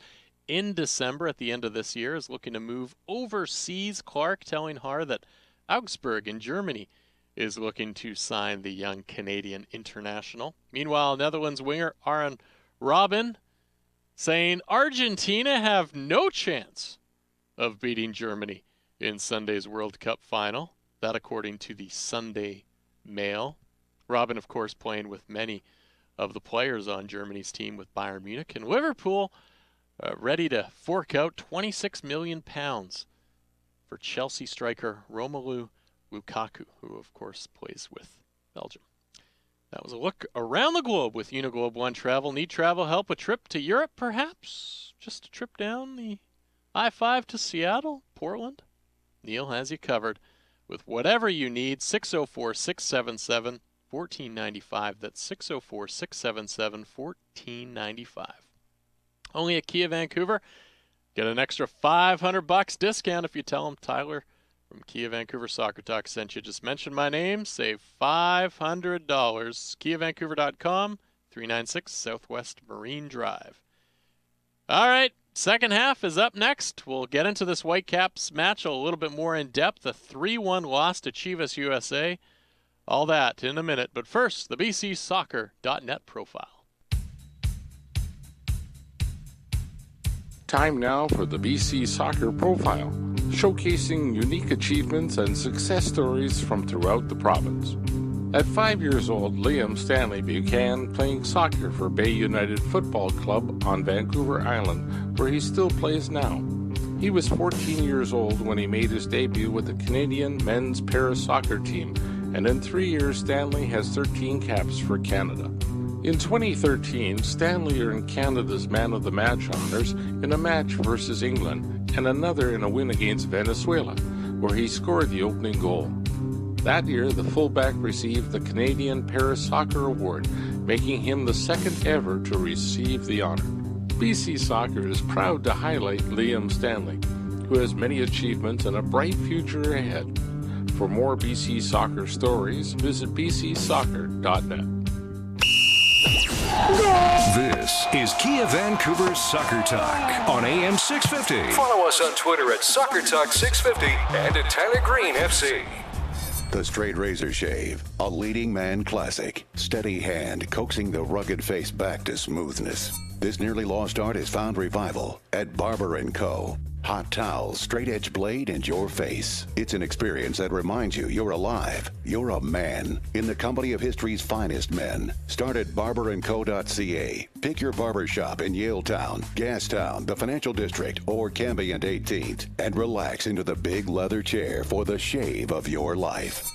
in December at the end of this year, is looking to move overseas. Clark telling Har that Augsburg in Germany is looking to sign the young Canadian international. Meanwhile, Netherlands winger Arjen Robben saying Argentina have no chance of beating Germany in Sunday's World Cup final. That according to the Sunday Mail. Robben, of course, playing with many of the players on Germany's team with Bayern Munich and Liverpool. ready to fork out £26 million for Chelsea striker Romelu Lukaku, who of course plays with Belgium. That was a look around the globe with Uniglobe One Travel. Need travel help? A trip to Europe, perhaps? Just a trip down the I-5 to Seattle, Portland? Neil has you covered with whatever you need. 604-677-1495. That's 604-677-1495. Only at Kia Vancouver. Get an extra $500 discount if you tell them Tyler from Kia Vancouver Soccer Talk sent you. Just mention my name, save $500. KiaVancouver.com, 396 Southwest Marine Drive. All right, second half is up next. We'll get into this Whitecaps match a little bit more in depth. A 3-1 loss to Chivas USA. All that in a minute. But first, the BCSoccer.net profile. Time now for the BC Soccer Profile, showcasing unique achievements and success stories from throughout the province. At 5 years old, Liam Stanley began playing soccer for Bay United Football Club on Vancouver Island, where he still plays now. He was 14 years old when he made his debut with the Canadian men's Paris soccer team, and in 3 years, Stanley has 13 caps for Canada. In 2013, Stanley earned Canada's Man of the Match honors in a match versus England and another in a win against Venezuela, where he scored the opening goal. That year, the fullback received the Canadian Paris Soccer Award, making him the second ever to receive the honor. BC Soccer is proud to highlight Liam Stanley, who has many achievements and a bright future ahead. For more BC Soccer stories, visit bcsoccer.net. This is Kia Vancouver Soccer Talk on AM 650. Follow us on Twitter at Soccer Talk 650 and at Tyler Green FC. The Straight Razor Shave, a leading man classic. Steady hand coaxing the rugged face back to smoothness. This nearly lost art has found revival at Barber & Co. Hot towels, straight edge blade, and your face. It's an experience that reminds you you're alive. You're a man in the company of history's finest men. Start at barberandco.ca. Pick your barber shop in Yaletown, Gastown, the Financial District, or Cambie and 18th, and relax into the big leather chair for the shave of your life.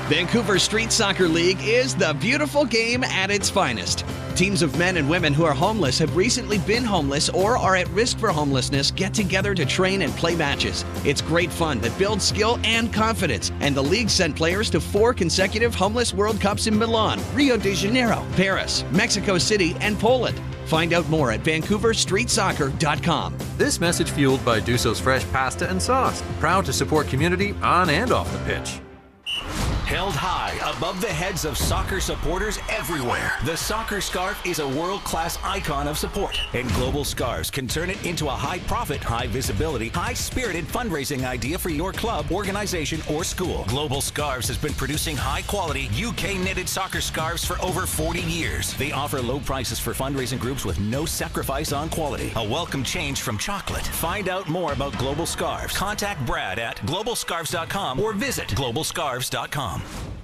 Vancouver Street Soccer League is the beautiful game at its finest. Teams of men and women who are homeless, have recently been homeless, or are at risk for homelessness get together to train and play matches. It's great fun that builds skill and confidence, and the league sent players to 4 consecutive Homeless World Cups in Milan, Rio de Janeiro, Paris, Mexico City, and Poland. Find out more at VancouverStreetSoccer.com. This message fueled by Dusso's Fresh Pasta and Sauce, proud to support community on and off the pitch. Held high above the heads of soccer supporters everywhere, the soccer scarf is a world-class icon of support, and Global Scarves can turn it into a high-profit, high-visibility, high-spirited fundraising idea for your club, organization, or school. Global Scarves has been producing high-quality, UK-knitted soccer scarves for over 40 years. They offer low prices for fundraising groups with no sacrifice on quality. A welcome change from chocolate. Find out more about Global Scarves. Contact Brad at globalscarves.com or visit globalscarves.com.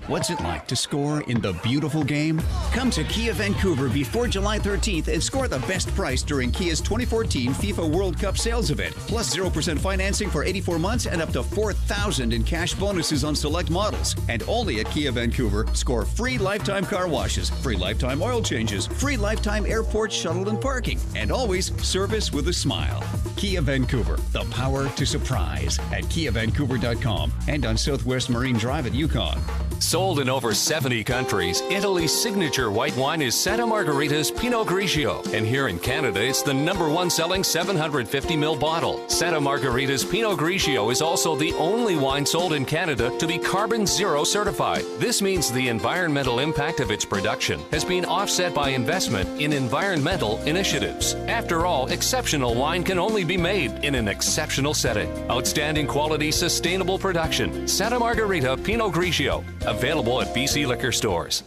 What's it like to score in the beautiful game? Come to Kia Vancouver before July 13th and score the best price during Kia's 2014 FIFA World Cup sales event. Plus 0% financing for 84 months and up to $4,000 in cash bonuses on select models. And only at Kia Vancouver, score free lifetime car washes, free lifetime oil changes, free lifetime airport shuttle and parking, and always service with a smile. Kia Vancouver, the power to surprise at KiaVancouver.com and on Southwest Marine Drive at Yukon. Sold in over 70 countries, Italy's signature white wine is Santa Margherita's Pinot Grigio. And here in Canada, it's the #1 selling 750ml bottle. Santa Margherita's Pinot Grigio is also the only wine sold in Canada to be carbon zero certified. This means the environmental impact of its production has been offset by investment in environmental initiatives. After all, exceptional wine can only be made in an exceptional setting. Outstanding quality, sustainable production. Santa Margherita Pinot Grigio. Available at BC Liquor Stores.